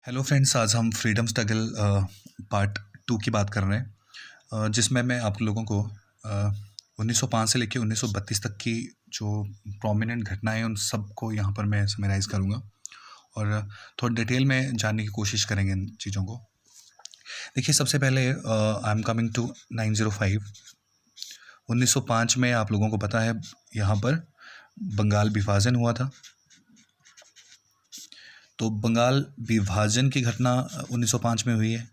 Hello friends, आज हम freedom struggle part 2 की बात कर रहे हैं, जिसमें मैं आप लोगों को 1905 से लेकर 1932 तक की जो प्रोमिनेंट घटनाएं उन सब को यहाँ पर मैं समराइज़ करूँगा और थोड़ा डिटेल में जानने की कोशिश करेंगे इन चीज़ों को। देखिए, सबसे पहले आई एम कमिंग टू 905। 1905 में आप लोगों को पता है यहाँ पर बंगाल विभाजन हुआ था। तो बंगाल विभाजन की घटना 1905 में हुई है।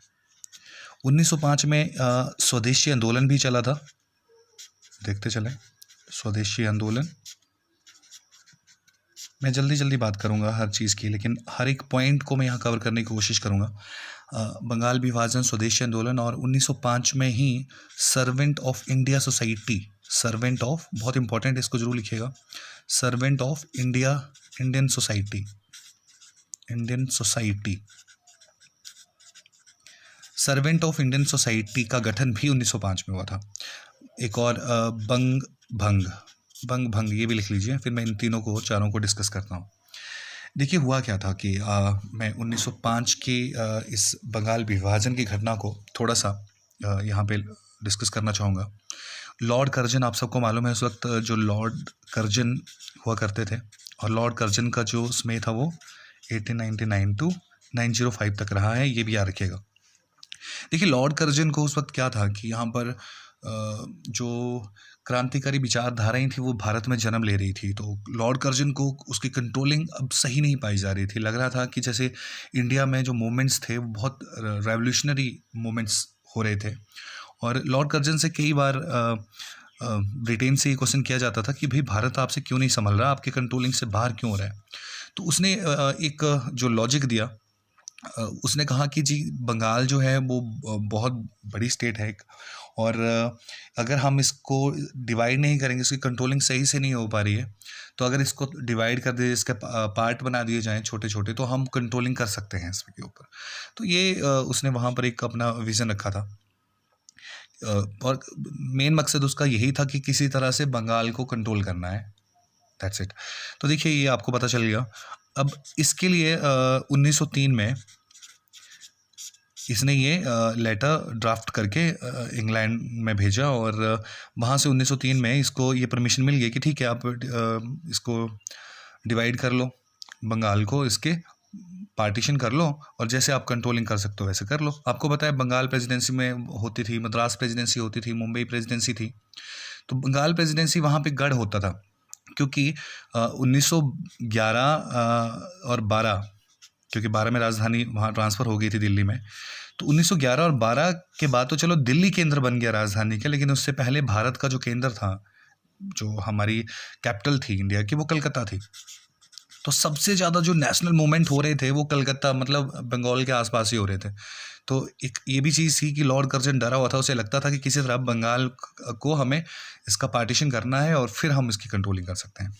1905 में स्वदेशी आंदोलन भी चला था। देखते चलें, स्वदेशी आंदोलन मैं जल्दी बात करूंगा हर चीज़ की, लेकिन हर एक पॉइंट को मैं यहाँ कवर करने की कोशिश करूंगा। बंगाल विभाजन, स्वदेशी आंदोलन और 1905 में ही servant of India society, servant of, बहुत इंपॉर्टेंट, इसको जरूर लिखिएगा, servant of India, Indian society, Indian society, servant of Indian society का गठन भी 1905 में हुआ था। एक और बंग भंग ये भी लिख लीजिए, फिर मैं इन तीनों को, चारों को डिस्कस करता हूँ। देखिए, हुआ क्या था कि मैं 1905 की इस बंगाल विभाजन की घटना को थोड़ा सा यहाँ पे डिस्कस करना चाहूँगा। लॉर्ड कर्जन, आप सबको मालूम है उस वक्त जो लॉर्ड कर्जन हुआ करते थे, और लॉर्ड कर्जन का जो समय था वो 1899 टू 905 तक रहा है, ये भी याद रखिएगा। देखिए, लॉर्ड कर्जन को उस वक्त क्या था कि यहाँ पर जो क्रांतिकारी विचारधाराएं थी वो भारत में जन्म ले रही थी। तो लॉर्ड कर्जन को उसकी कंट्रोलिंग अब सही नहीं पाई जा रही थी। लग रहा था कि जैसे इंडिया में जो मूवमेंट्स थे वो बहुत रेवोल्यूशनरी मूवमेंट्स हो रहे थे, और लॉर्ड कर्जन से कई बार ब्रिटेन से ये क्वेश्चन किया जाता था कि भाई, भारत आपसे क्यों नहीं संभल रहा, आपके कंट्रोलिंग से बाहर क्यों हो रहा है। तो उसने एक जो लॉजिक दिया, उसने कहा कि जी, बंगाल जो है वो बहुत बड़ी स्टेट है, और अगर हम इसको डिवाइड नहीं करेंगे, इसकी कंट्रोलिंग सही से नहीं हो पा रही है, तो अगर इसको डिवाइड कर दिए, इसके पार्ट बना दिए जाएं छोटे छोटे, तो हम कंट्रोलिंग कर सकते हैं इसके ऊपर। तो ये उसने वहाँ पर एक अपना विज़न रखा था, और मेन मकसद उसका यही था कि किसी तरह से बंगाल को कंट्रोल करना है। That's it. तो देखिए, ये आपको पता चल गया। अब इसके लिए 1903 में इसने ये लेटर ड्राफ्ट करके इंग्लैंड में भेजा, और वहाँ से 1903 में इसको ये परमिशन मिल गई कि ठीक है, आप इसको डिवाइड कर लो, बंगाल को इसके पार्टीशन कर लो, और जैसे आप कंट्रोलिंग कर सकते हो वैसे कर लो। आपको पता है बंगाल प्रेसिडेंसी में होती थी, मद्रास प्रेसिडेंसी होती थी, मुंबई प्रेसिडेंसी थी। तो बंगाल प्रेसिडेंसी वहाँ पे गढ़ होता था, क्योंकि 1911 और 12, क्योंकि 12 में राजधानी वहाँ ट्रांसफ़र हो गई थी दिल्ली में। तो 1911 और 12 के बाद तो चलो दिल्ली केंद्र बन गया राजधानी के, लेकिन उससे पहले भारत का जो केंद्र था, जो हमारी कैपिटल थी इंडिया की, वो कलकत्ता थी। तो सबसे ज़्यादा जो नेशनल मूवमेंट हो रहे थे वो कलकत्ता, मतलब बंगाल के आसपास ही हो रहे थे। तो एक ये भी चीज़ थी कि लॉर्ड कर्जन डरा हुआ था, उसे लगता था कि किसी तरह बंगाल को हमें इसका पार्टीशन करना है और फिर हम इसकी कंट्रोलिंग कर सकते हैं।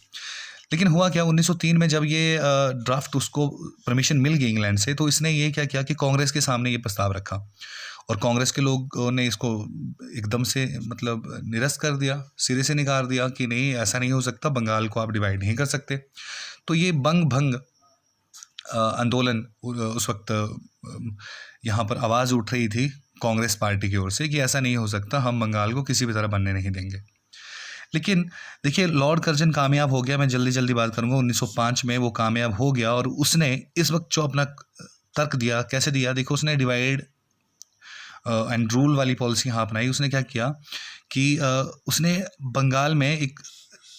लेकिन हुआ क्या, 1903 में जब ये ड्राफ्ट, उसको परमिशन मिल गई इंग्लैंड से, तो इसने ये क्या किया कि कांग्रेस के सामने ये प्रस्ताव रखा, और कांग्रेस के लोगों ने इसको एकदम से, मतलब, निरस्त कर दिया, सिरे से निकाल दिया कि नहीं, ऐसा नहीं हो सकता, बंगाल को आप डिवाइड नहीं कर सकते। तो ये बंग भंग आंदोलन उस वक्त यहाँ पर आवाज़ उठ रही थी कांग्रेस पार्टी की ओर से कि ऐसा नहीं हो सकता, हम बंगाल को किसी भी तरह बनने नहीं देंगे। लेकिन देखिए, लॉर्ड कर्जन कामयाब हो गया। मैं जल्दी बात करूँगा। 1905 में वो कामयाब हो गया, और उसने इस वक्त जो अपना तर्क दिया, कैसे दिया, देखो, उसने डिवाइड एंड रूल वाली पॉलिसी यहाँ अपनाई। उसने क्या किया कि उसने बंगाल में एक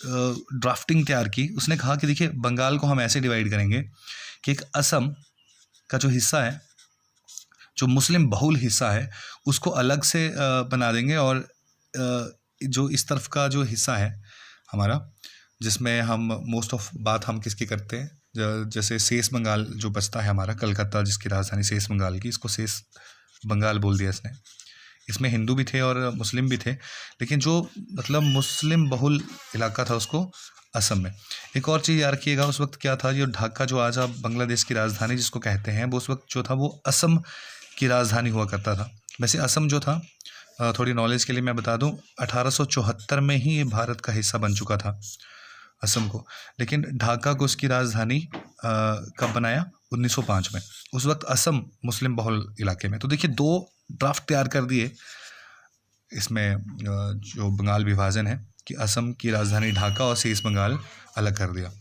ड्राफ्टिंग तैयार की। उसने कहा कि देखिए, बंगाल को हम ऐसे डिवाइड करेंगे कि एक असम का जो हिस्सा है, जो मुस्लिम बहुल हिस्सा है, उसको अलग से बना देंगे, और जो इस तरफ का जो हिस्सा है हमारा, जिसमें हम मोस्ट ऑफ बात हम किसकी करते हैं, जैसे शेष बंगाल जो बचता है हमारा, कलकत्ता जिसकी राजधानी शेष बंगाल की, इसको शेष बंगाल बोल दिया इसने। इसमें हिंदू भी थे और मुस्लिम भी थे, लेकिन जो, मतलब, मुस्लिम बहुल इलाका था उसको असम में। एक और चीज़ याद रखिएगा, उस वक्त क्या था, जो ढाका, जो आज आप बांग्लादेश की राजधानी जिसको कहते हैं, वो उस वक्त जो था वो असम की राजधानी हुआ करता था। वैसे असम जो था, थोड़ी नॉलेज के लिए मैं बता दूं, 1874 में ही ये भारत का हिस्सा बन चुका था, असम को। लेकिन ढाका को उसकी राजधानी कब बनाया, 1905 में, उस वक्त असम मुस्लिम बहुल इलाके में। तो देखिए 2 ड्राफ्ट तैयार कर दिए इसमें, जो बंगाल विभाजन है कि असम की राजधानी ढाका और शेष बंगाल अलग कर दिया।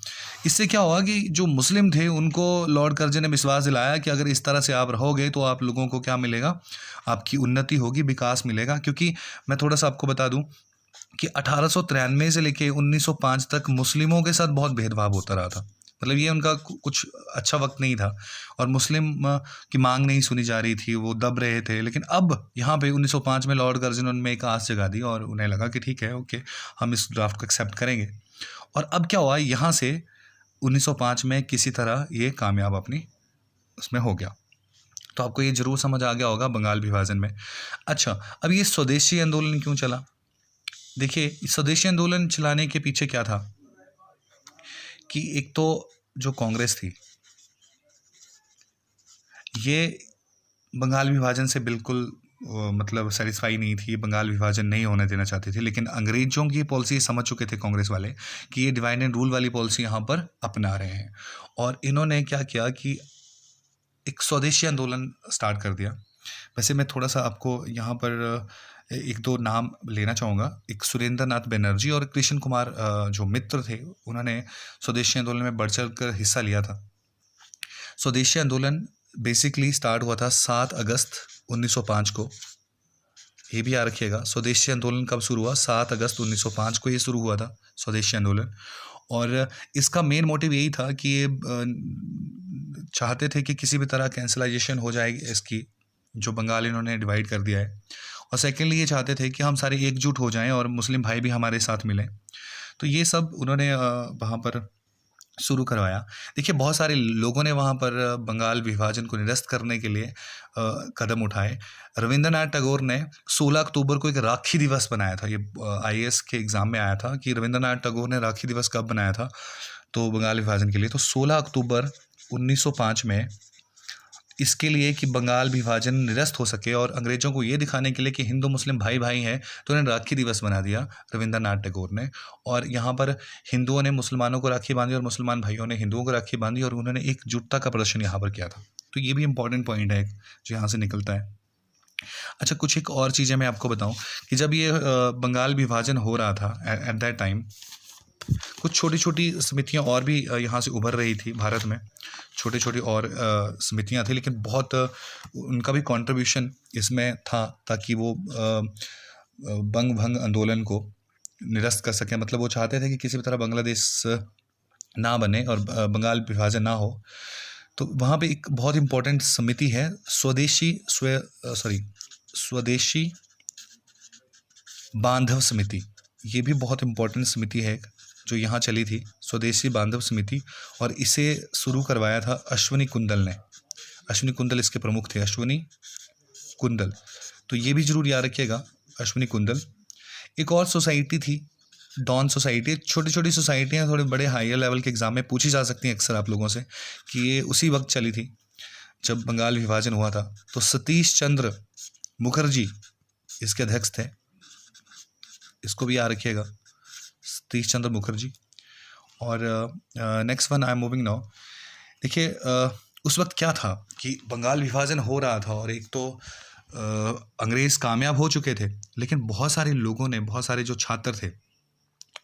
इससे क्या हुआ कि जो मुस्लिम थे उनको लॉर्ड कर्जन ने विश्वास दिलाया कि अगर इस तरह से आप रहोगे तो आप लोगों को क्या मिलेगा, आपकी उन्नति होगी, विकास मिलेगा। क्योंकि मैं थोड़ा सा आपको बता दूं कि 1893 से लेके 1905 तक मुस्लिमों के साथ बहुत भेदभाव होता रहा था। मतलब ये उनका कुछ अच्छा वक्त नहीं था और मुस्लिम की मांग नहीं सुनी जा रही थी, वो दब रहे थे। लेकिन अब यहाँ पे 1905 में लॉर्ड कर्जन उनमें एक आस जगा दी और उन्हें लगा कि ठीक है, ओके, हम इस ड्राफ्ट को एक्सेप्ट करेंगे। और अब क्या हुआ, यहाँ से 1905 में किसी तरह ये कामयाब अपनी उसमें हो गया। तो आपको ये जरूर समझ आ गया होगा बंगाल विभाजन में। अच्छा, अब ये स्वदेशी आंदोलन क्यों चला? देखिए, स्वदेशी आंदोलन चलाने के पीछे क्या था कि एक तो जो कांग्रेस थी ये बंगाल विभाजन से बिल्कुल मतलब सेटिस्फाई नहीं थी, बंगाल विभाजन नहीं होने देना चाहती थी। लेकिन अंग्रेजों की पॉलिसी समझ चुके थे कांग्रेस वाले कि ये डिवाइड एंड रूल वाली पॉलिसी यहाँ पर अपना रहे हैं, और इन्होंने क्या किया कि एक स्वदेशी आंदोलन स्टार्ट कर दिया। वैसे मैं थोड़ा सा आपको यहाँ पर एक दो नाम लेना चाहूँगा। एक सुरेंद्र नाथ बनर्जी और कृष्ण कुमार जो मित्र थे, उन्होंने स्वदेशी आंदोलन में बढ़ चढ़ कर हिस्सा लिया था। स्वदेशी आंदोलन बेसिकली स्टार्ट हुआ था 7 अगस्त 1905 को। ये भी याद रखिएगा, स्वदेशी आंदोलन कब शुरू हुआ? 7 अगस्त 1905 को ये शुरू हुआ था स्वदेशी आंदोलन। और इसका मेन मोटिव यही था कि ये चाहते थे कि किसी भी तरह कैंसलाइजेशन हो जाए इसकी, जो बंगाल इन्होंने डिवाइड कर दिया है। और सेकेंडली ये चाहते थे कि हम सारे एकजुट हो जाएं और मुस्लिम भाई भी हमारे साथ मिलें। तो ये सब उन्होंने वहाँ पर शुरू करवाया। देखिए, बहुत सारे लोगों ने वहाँ पर बंगाल विभाजन को निरस्त करने के लिए कदम उठाए। रविंद्रनाथ टैगोर ने 16 अक्टूबर को एक राखी दिवस बनाया था। ये IAS के एग्ज़ाम में आया था कि रविंद्रनाथ टैगोर ने राखी दिवस कब बनाया था, तो बंगाल विभाजन के लिए। तो 16 अक्टूबर 1905 में इसके लिए कि बंगाल विभाजन निरस्त हो सके और अंग्रेज़ों को ये दिखाने के लिए कि हिंदू मुस्लिम भाई भाई हैं, तो उन्हें राखी दिवस बना दिया रविंद्रनाथ टैगोर ने। और यहाँ पर हिंदुओं ने मुसलमानों को राखी बांधी और मुसलमान भाइयों ने हिंदुओं को राखी बांधी, और उन्होंने एकजुटता का प्रदर्शन यहाँ पर किया था। तो ये भी इंपॉर्टेंट पॉइंट है जो यहाँ से निकलता है। अच्छा, कुछ एक और चीज़ें मैं आपको बताऊँ कि जब ये बंगाल विभाजन हो रहा था एट दैट टाइम, कुछ छोटी छोटी समितियाँ और भी यहाँ से उभर रही थी भारत में। छोटी छोटी और समितियाँ थी, लेकिन बहुत उनका भी कंट्रीब्यूशन इसमें था ताकि वो बंग भंग आंदोलन को निरस्त कर सकें। मतलब वो चाहते थे कि किसी भी तरह बांग्लादेश ना बने और बंगाल विभाजन ना हो। तो वहाँ पे एक बहुत इम्पोर्टेंट समिति है, स्वदेशी बांधव समिति। ये भी बहुत इम्पोर्टेंट समिति है जो यहाँ चली थी, स्वदेशी बांधव समिति। और इसे शुरू करवाया था अश्वनी कुंडल ने। अश्वनी कुंडल इसके प्रमुख थे, अश्वनी कुंडल। तो ये भी जरूर याद रखिएगा, अश्वनी कुंडल। एक और सोसाइटी थी, डॉन सोसाइटी। छोटी छोटी सोसाइटियाँ थोड़े बड़े हायर लेवल के एग्जाम में पूछी जा सकती हैं अक्सर आप लोगों से, कि ये उसी वक्त चली थी जब बंगाल विभाजन हुआ था। तो सतीश चंद्र मुखर्जी इसके अध्यक्ष थे, इसको भी याद रखिएगा, सतीश चंद्र मुखर्जी। और next one I am moving now. देखिए, उस वक्त क्या था कि बंगाल विभाजन हो रहा था और एक तो अंग्रेज़ कामयाब हो चुके थे, लेकिन बहुत सारे लोगों ने, बहुत सारे जो छात्र थे,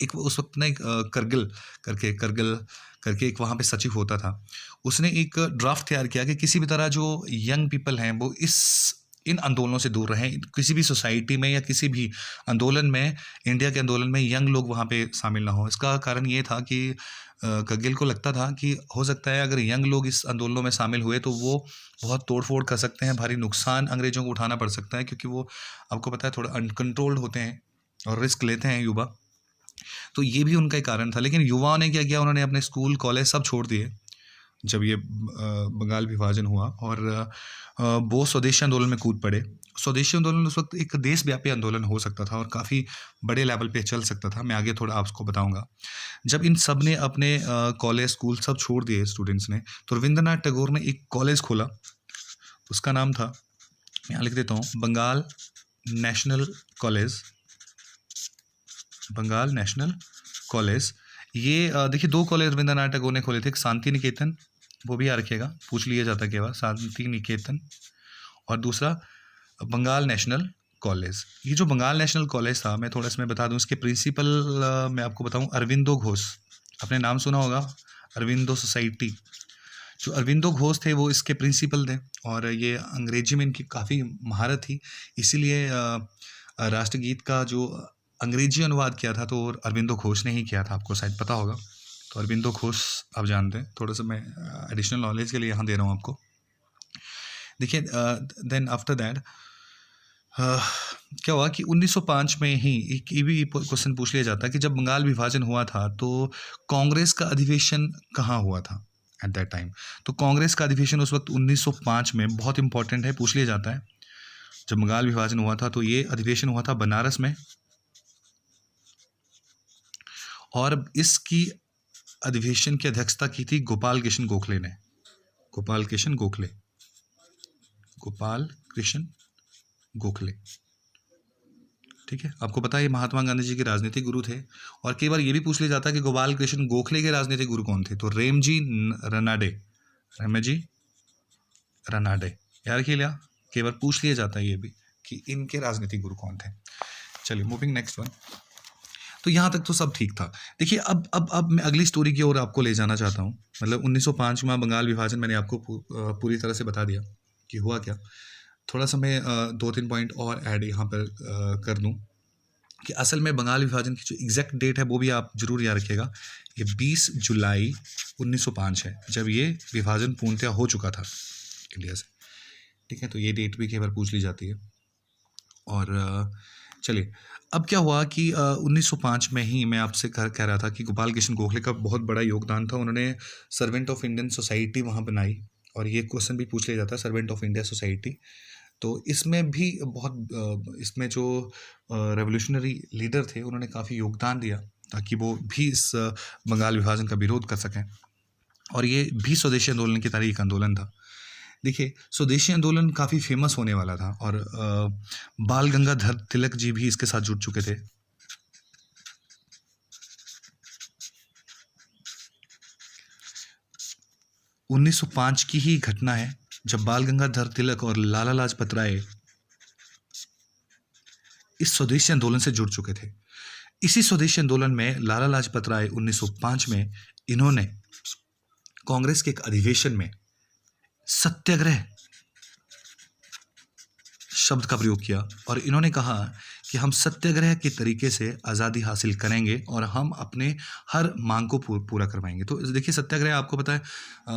एक उस वक्त ना एक करगिल करके एक वहाँ पे सचिव होता था, उसने एक ड्राफ्ट तैयार किया कि किसी भी तरह जो यंग पीपल हैं वो इन आंदोलनों से दूर रहें। किसी भी सोसाइटी में या किसी भी आंदोलन में, इंडिया के आंदोलन में यंग लोग वहाँ पे शामिल ना हो। इसका कारण ये था कि करगिल को लगता था कि हो सकता है अगर यंग लोग इस आंदोलनों में शामिल हुए तो वो बहुत तोड़फोड़ कर सकते हैं, भारी नुकसान अंग्रेज़ों को उठाना पड़ सकता है, क्योंकि वो आपको पता है थोड़ा अनकंट्रोल्ड होते हैं और रिस्क लेते हैं युवा। तो ये भी उनका एक कारण था। लेकिन युवाओं ने क्या किया, उन्होंने अपने स्कूल कॉलेज सब छोड़ दिए जब ये बंगाल विभाजन हुआ, और वो स्वदेशी आंदोलन में कूद पड़े। स्वदेशी आंदोलन उस वक्त एक देशव्यापी आंदोलन हो सकता था और काफ़ी बड़े लेवल पे चल सकता था। मैं आगे थोड़ा आपको बताऊंगा। जब इन सब ने अपने कॉलेज स्कूल सब छोड़ दिए स्टूडेंट्स ने, तो रविंद्रनाथ टैगोर ने एक कॉलेज खोला। उसका नाम था, मैं यहाँ लिख देता हूँ, Bengal national college. Bengal national college. ये देखिए 2 कॉलेज रविंद्रनाथ टैगोर ने खोले थे, एक शांति निकेतन वो भी याद रखिएगा, पूछ लिया जाता है केवल। शांति निकेतन। और दूसरा बंगाल नेशनल कॉलेज। ये जो बंगाल नेशनल कॉलेज था, मैं थोड़ा इसमें बता दूं, इसके प्रिंसिपल मैं आपको बताऊं अरविंदो घोष। आपने नाम सुना होगा, अरविंदो सोसाइटी। जो अरविंदो घोष थे वो इसके प्रिंसिपल थे, और ये अंग्रेजी में इनकी काफ़ी महारत थी, इसीलिए राष्ट्रगीत का जो अंग्रेजी अनुवाद किया था तो अरविंदो घोष ने ही किया था, आपको शायद पता होगा। तो अरविंदो घोष आप जानते हैं, थोड़ा सा मैं एडिशनल नॉलेज के लिए यहाँ दे रहा हूँ आपको। देखिए, देन आफ्टर दैट क्या हुआ कि 1905 में ही एक ये भी क्वेश्चन पूछ लिया जाता है कि जब बंगाल विभाजन हुआ था तो कांग्रेस का अधिवेशन कहाँ हुआ था एट दैट टाइम। तो कांग्रेस का अधिवेशन उस वक्त 1905 में, बहुत इंपॉर्टेंट है, पूछ लिया जाता है। जब बंगाल विभाजन हुआ था तो ये अधिवेशन हुआ था बनारस में, और इसकी अधिवेशन की अध्यक्षता की थी गोपाल कृष्ण गोखले ने। गोपाल कृष्ण गोखले, गोपाल कृष्ण गोखले, ठीक है। आपको पता है ये महात्मा गांधी जी के राजनीतिक गुरु थे। और कई बार ये भी पूछ लिया जाता है कि गोपाल कृष्ण गोखले के राजनीतिक गुरु कौन थे। तो रेमजी रनाडे, रेमजी रनाडे, यार के लिया, कई बार पूछ लिया जाता है ये भी कि इनके राजनीतिक गुरु कौन थे। चलिए मूविंग नेक्स्ट वन। तो यहाँ तक तो सब ठीक था। देखिए, अब मैं अगली स्टोरी की ओर आपको ले जाना चाहता हूँ। मतलब 1905 में बंगाल विभाजन मैंने आपको पूरी तरह से बता दिया कि हुआ क्या। थोड़ा सा मैं 2-3 पॉइंट और ऐड यहाँ पर कर दूँ कि असल में बंगाल विभाजन की जो एग्जैक्ट डेट है वो भी आप जरूर याद रखिएगा। ये 20 जुलाई 1905 है, जब ये विभाजन पूर्णतः हो चुका था इंडिया से, ठीक है। तो ये डेट भी कई बार पूछ ली जाती है। और चलिए, अब क्या हुआ कि 1905 में ही मैं आपसे कह रहा था कि गोपाल कृष्ण गोखले का बहुत बड़ा योगदान था। उन्होंने सर्वेंट ऑफ इंडियन सोसाइटी वहाँ बनाई, और ये क्वेश्चन भी पूछ लिया जाता है, सर्वेंट ऑफ इंडिया सोसाइटी। तो इसमें भी बहुत इसमें जो रेवोल्यूशनरी लीडर थे उन्होंने काफ़ी योगदान दिया ताकि वो भी इस बंगाल विभाजन का विरोध कर सकें। और ये भी स्वदेशी आंदोलन की तरह एक आंदोलन था। देखिए, स्वदेशी आंदोलन काफ़ी फेमस होने वाला था, और बाल गंगाधर तिलक जी भी इसके साथ जुड़ चुके थे। उन्नीस 1905 की ही घटना है जब बाल गंगाधर तिलक और लाला लाजपत राय इस स्वदेशी आंदोलन से जुड़ चुके थे। इसी स्वदेशी आंदोलन में लाला लाजपत राय 1905 में इन्होंने कांग्रेस के एक अधिवेशन में सत्याग्रह शब्द का प्रयोग किया, और इन्होंने कहा कि हम सत्याग्रह के तरीके से आज़ादी हासिल करेंगे और हम अपने हर मांग को पूरा करवाएंगे। तो देखिए, सत्याग्रह आपको पता है,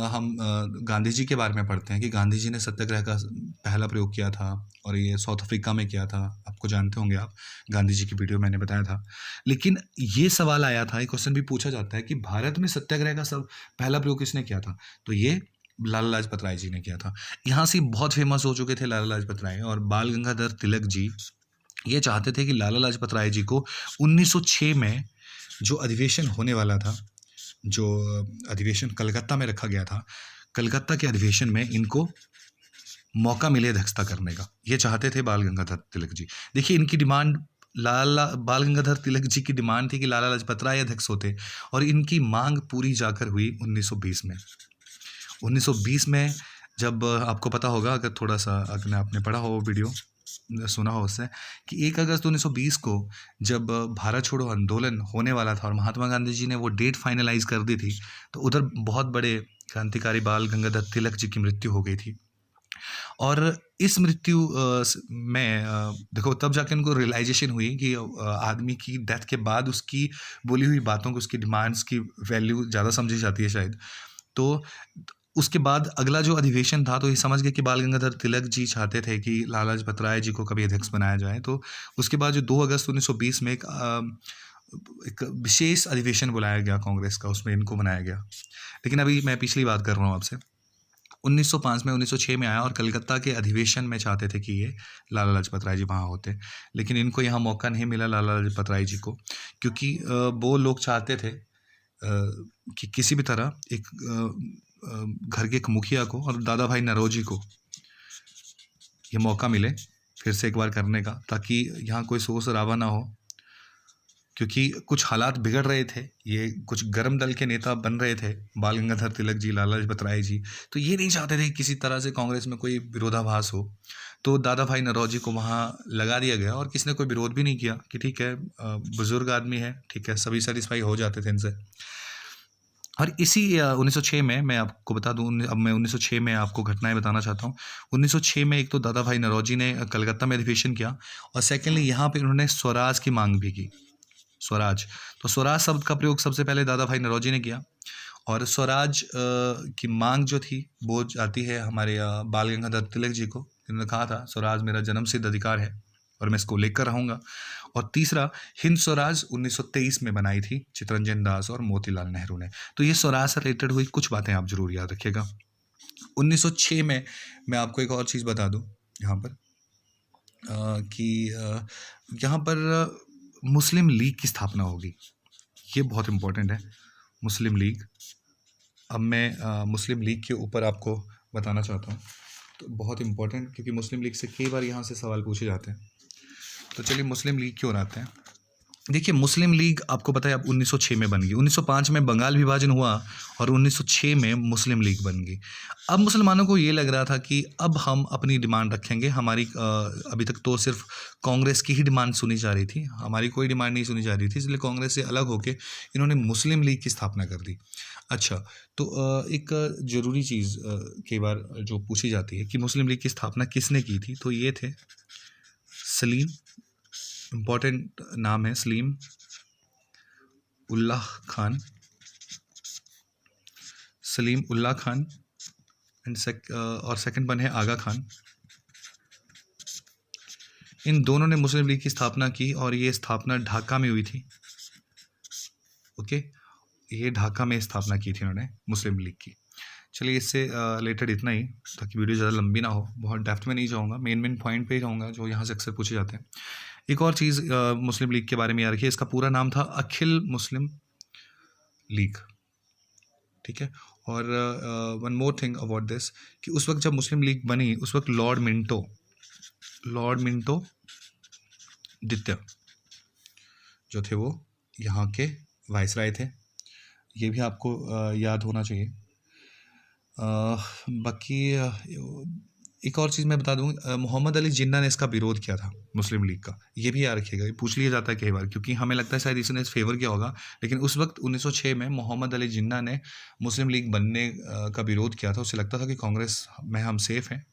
हम गांधी जी के बारे में पढ़ते हैं कि गांधी जी ने सत्याग्रह का पहला प्रयोग किया था, और ये साउथ अफ्रीका में किया था। आपको जानते होंगे आप, गांधी जी की वीडियो मैंने बताया था। लेकिन ये सवाल आया था, एक क्वेश्चन भी पूछा जाता है कि भारत में सत्याग्रह का सब पहला प्रयोग किसने किया था। तो ये लाला लाजपत राय जी ने किया था। यहाँ से बहुत फेमस हो चुके थे लाला लाजपत राय, और बाल गंगाधर तिलक जी ये चाहते थे कि लाला लाजपत राय जी को 1906 में जो अधिवेशन होने वाला था, जो अधिवेशन कलकत्ता में रखा गया था, कलकत्ता के अधिवेशन में इनको मौका मिले अध्यक्षता करने का, ये चाहते थे बाल गंगाधर तिलक जी। देखिए, इनकी डिमांड, बाल गंगाधर तिलक जी की डिमांड थी कि लाला लाजपत राय अध्यक्ष होते, और इनकी मांग पूरी जाकर हुई 1920 में। 1920 में जब, आपको पता होगा, अगर थोड़ा सा अगर आपने पढ़ा हो वीडियो, सुना हो उससे, कि 1 अगस्त 1920 को जब भारत छोड़ो आंदोलन होने वाला था और महात्मा गांधी जी ने वो डेट फाइनलाइज कर दी थी, तो उधर बहुत बड़े क्रांतिकारी बाल गंगाधर तिलक जी की मृत्यु हो गई थी। और इस मृत्यु में देखो, तब जाके उनको रियलाइजेशन हुई कि आदमी की डेथ के बाद उसकी बोली हुई बातों को, उसकी डिमांड्स की वैल्यू ज़्यादा समझी जाती है शायद। तो उसके बाद अगला जो अधिवेशन था, तो ये समझ गए कि बाल गंगाधर तिलक जी चाहते थे कि लाला लाजपत राय जी को कभी अध्यक्ष बनाया जाए। तो उसके बाद जो 2 अगस्त 1920 में एक विशेष अधिवेशन बुलाया गया कांग्रेस का, उसमें इनको बनाया गया। लेकिन अभी मैं पिछली बात कर रहा हूँ आपसे, 1905 में 1906 में आया, और कलकत्ता के अधिवेशन में चाहते थे कि ये लाला लाजपत राय जी वहाँ होते, लेकिन इनको यहाँ मौका नहीं मिला लाला लाजपत राय जी को, क्योंकि वो लोग चाहते थे कि किसी भी तरह एक घर के एक मुखिया को और दादा भाई नौरोजी को ये मौका मिले फिर से एक बार करने का, ताकि यहाँ कोई शोर शराबा ना हो क्योंकि कुछ हालात बिगड़ रहे थे, ये कुछ गर्म दल के नेता बन रहे थे, बाल गंगाधर तिलक जी, लाला लाजपत राय जी, तो ये नहीं चाहते थे कि किसी तरह से कांग्रेस में कोई विरोधाभास हो। तो दादा भाई नौरोजी को वहाँ लगा दिया गया और किसी ने कोई विरोध भी नहीं किया कि ठीक है, बुजुर्ग आदमी है, ठीक है, सभी सेटिस्फाई हो जाते थे इनसे। और इसी 1906 में मैं आपको बता दूं, अब मैं 1906 में आपको घटनाएं बताना चाहता हूँ। 1906 में एक तो दादा भाई नौरोजी ने कलकत्ता में अधिवेशन किया, और सेकेंडली यहाँ पे उन्होंने स्वराज की मांग भी की। स्वराज, तो स्वराज शब्द का प्रयोग सबसे पहले दादा भाई नौरोजी ने किया। और स्वराज की मांग जो थी वो आती है हमारे बाल गंगाधर तिलक जी को, जिन्होंने कहा था स्वराज मेरा जन्मसिद्ध अधिकार है और मैं इसको लेकर रहूँगा। और तीसरा, हिंद स्वराज 1923 में बनाई थी चित्तरंजन दास और मोतीलाल नेहरू ने। तो ये स्वराज से रिलेटेड हुई कुछ बातें आप जरूर याद रखिएगा। 1906 में मैं आपको एक और चीज़ बता दूं यहाँ पर, कि यहाँ पर मुस्लिम लीग की स्थापना होगी। ये बहुत इम्पोर्टेंट है, मुस्लिम लीग। अब मैं मुस्लिम लीग के ऊपर आपको बताना चाहता हूँ, तो बहुत इम्पोर्टेंट, क्योंकि मुस्लिम लीग से कई बार यहाँ से सवाल पूछे जाते हैं। तो चलिए मुस्लिम लीग क्यों आते हैं। देखिए, मुस्लिम लीग आपको पता है अब 1906 में बन गई। 1905 में बंगाल विभाजन हुआ और 1906 में मुस्लिम लीग बन गई। अब मुसलमानों को ये लग रहा था कि अब हम अपनी डिमांड रखेंगे। हमारी अभी तक तो सिर्फ कांग्रेस की ही डिमांड सुनी जा रही थी, हमारी कोई डिमांड नहीं सुनी जा रही थी, इसलिए कांग्रेस से अलग होकर इन्होंने मुस्लिम लीग की स्थापना कर दी। अच्छा, तो एक ज़रूरी चीज़ कई बार जो पूछी जाती है कि मुस्लिम लीग की स्थापना किसने की थी, तो ये थे सलीम, इम्पॉर्टेंट नाम है सलीम उल्लाह खान, सलीम उल्लाह खान और सेकंड वन है आगा खान। इन दोनों ने मुस्लिम लीग की स्थापना की और ये स्थापना ढाका में हुई थी। ओके, ये ढाका में स्थापना की थी उन्होंने मुस्लिम लीग की। चलिए, इससे रिलेटेड इतना ही, ताकि वीडियो ज़्यादा लंबी ना हो, बहुत डेप्थ में नहीं जाऊँगा, मेन पॉइंट पे ही जाऊँगा जो यहाँ से अक्सर पूछे जाते हैं। एक और चीज़ मुस्लिम लीग के बारे में याद रखिए, इसका पूरा नाम था अखिल मुस्लिम लीग, ठीक है। और one more thing about this, कि उस वक्त जब मुस्लिम लीग बनी, उस वक्त लॉर्ड मिंटो द्वितीय जो थे वो यहाँ के वाइसराय थे। ये भी आपको याद होना चाहिए। बाकी एक और चीज़ मैं बता दूँ, मोहम्मद अली जिन्ना ने इसका विरोध किया था मुस्लिम लीग का। ये भी याद रखिएगा, ये पूछ लिया जाता है कई बार, क्योंकि हमें लगता है शायद इसने फेवर किया होगा, लेकिन उस वक्त 1906 में मोहम्मद अली जिन्ना ने मुस्लिम लीग बनने का विरोध किया था। उसे लगता था कि कांग्रेस में हम सेफ़ हैं।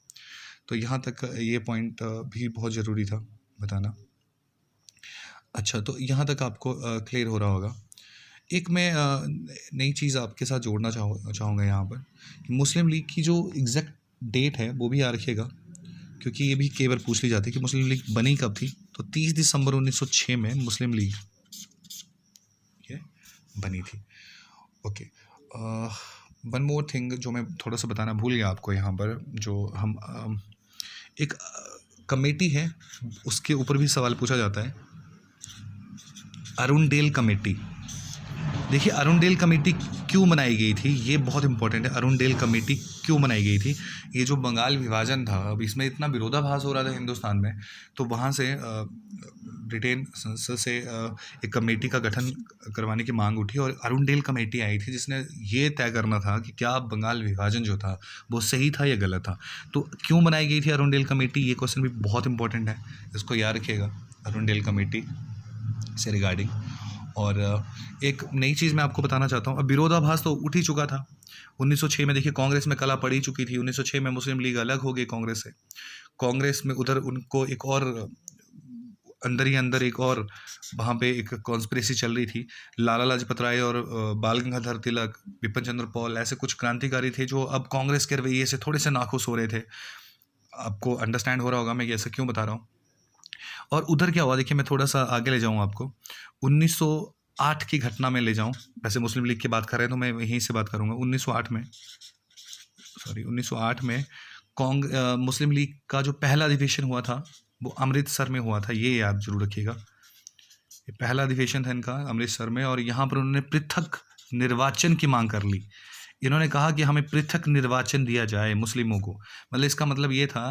तो यहाँ तक ये पॉइंट भी बहुत ज़रूरी था बताना। अच्छा, तो यहाँ तक आपको क्लियर हो रहा होगा। एक मैं नई चीज़ आपके साथ जोड़ना चाहूँगा यहाँ पर, कि मुस्लिम लीग की जो एग्जैक्ट डेट है वो भी याद रखिएगा, क्योंकि ये भी कई बार पूछ ली जाती है कि मुस्लिम लीग बनी कब थी। तो 30 दिसंबर 1906 में मुस्लिम लीग ये बनी थी। ओके, वन मोर थिंग जो मैं थोड़ा सा बताना भूल गया आपको यहाँ पर, जो हम एक कमेटी है उसके ऊपर भी सवाल पूछा जाता है, अरुणडेल कमेटी। देखिए, अरुणडेल कमेटी क्यों बनाई गई थी, ये बहुत इंपॉर्टेंट है। अरुणडेल कमेटी क्यों बनाई गई थी? ये जो बंगाल विभाजन था, अब इसमें इतना विरोधाभास हो रहा था हिंदुस्तान में, तो वहाँ से ब्रिटेन संसद से एक कमेटी का गठन करवाने की मांग उठी और अरुणडेल कमेटी आई थी, जिसने ये तय करना था कि क्या बंगाल विभाजन जो था वो सही था या गलत था। तो क्यों बनाई गई थी अरुणडेल कमेटी, ये क्वेश्चन भी बहुत इंपॉर्टेंट है, इसको याद रखिएगा अरुणडेल कमेटी से रिगार्डिंग। और एक नई चीज़ मैं आपको बताना चाहता हूँ, अब विरोधाभास तो उठ ही चुका था 1906 में। देखिए, कांग्रेस में कला पड़ी चुकी थी। 1906 में मुस्लिम लीग अलग हो गई कांग्रेस से। कांग्रेस में उधर उनको एक और अंदर ही अंदर एक और वहाँ पे एक कॉन्स्पिरेसी चल रही थी। लाला लाजपत राय और बाल गंगाधर तिलक, बिपिन चंद्र पॉल, ऐसे कुछ क्रांतिकारी थे जो अब कांग्रेस के रवैये से थोड़े से नाखुश हो रहे थे। आपको अंडरस्टैंड हो रहा होगा मैं ऐसा क्यों बता रहा हूँ। और उधर क्या हुआ, देखिए मैं थोड़ा सा आगे ले जाऊँ आपको, 1908 की घटना में ले जाऊँ। वैसे मुस्लिम लीग की बात कर रहे हैं तो मैं यहीं से बात करूँगा। 1908 में मुस्लिम लीग का जो पहला अधिवेशन हुआ था वो अमृतसर में हुआ था, ये याद जरूर रखिएगा। ये पहला अधिवेशन था इनका अमृतसर में, और यहाँ पर उन्होंने पृथक निर्वाचन की मांग कर ली। इन्होंने कहा कि हमें पृथक निर्वाचन दिया जाए मुस्लिमों को। मतलब इसका मतलब ये था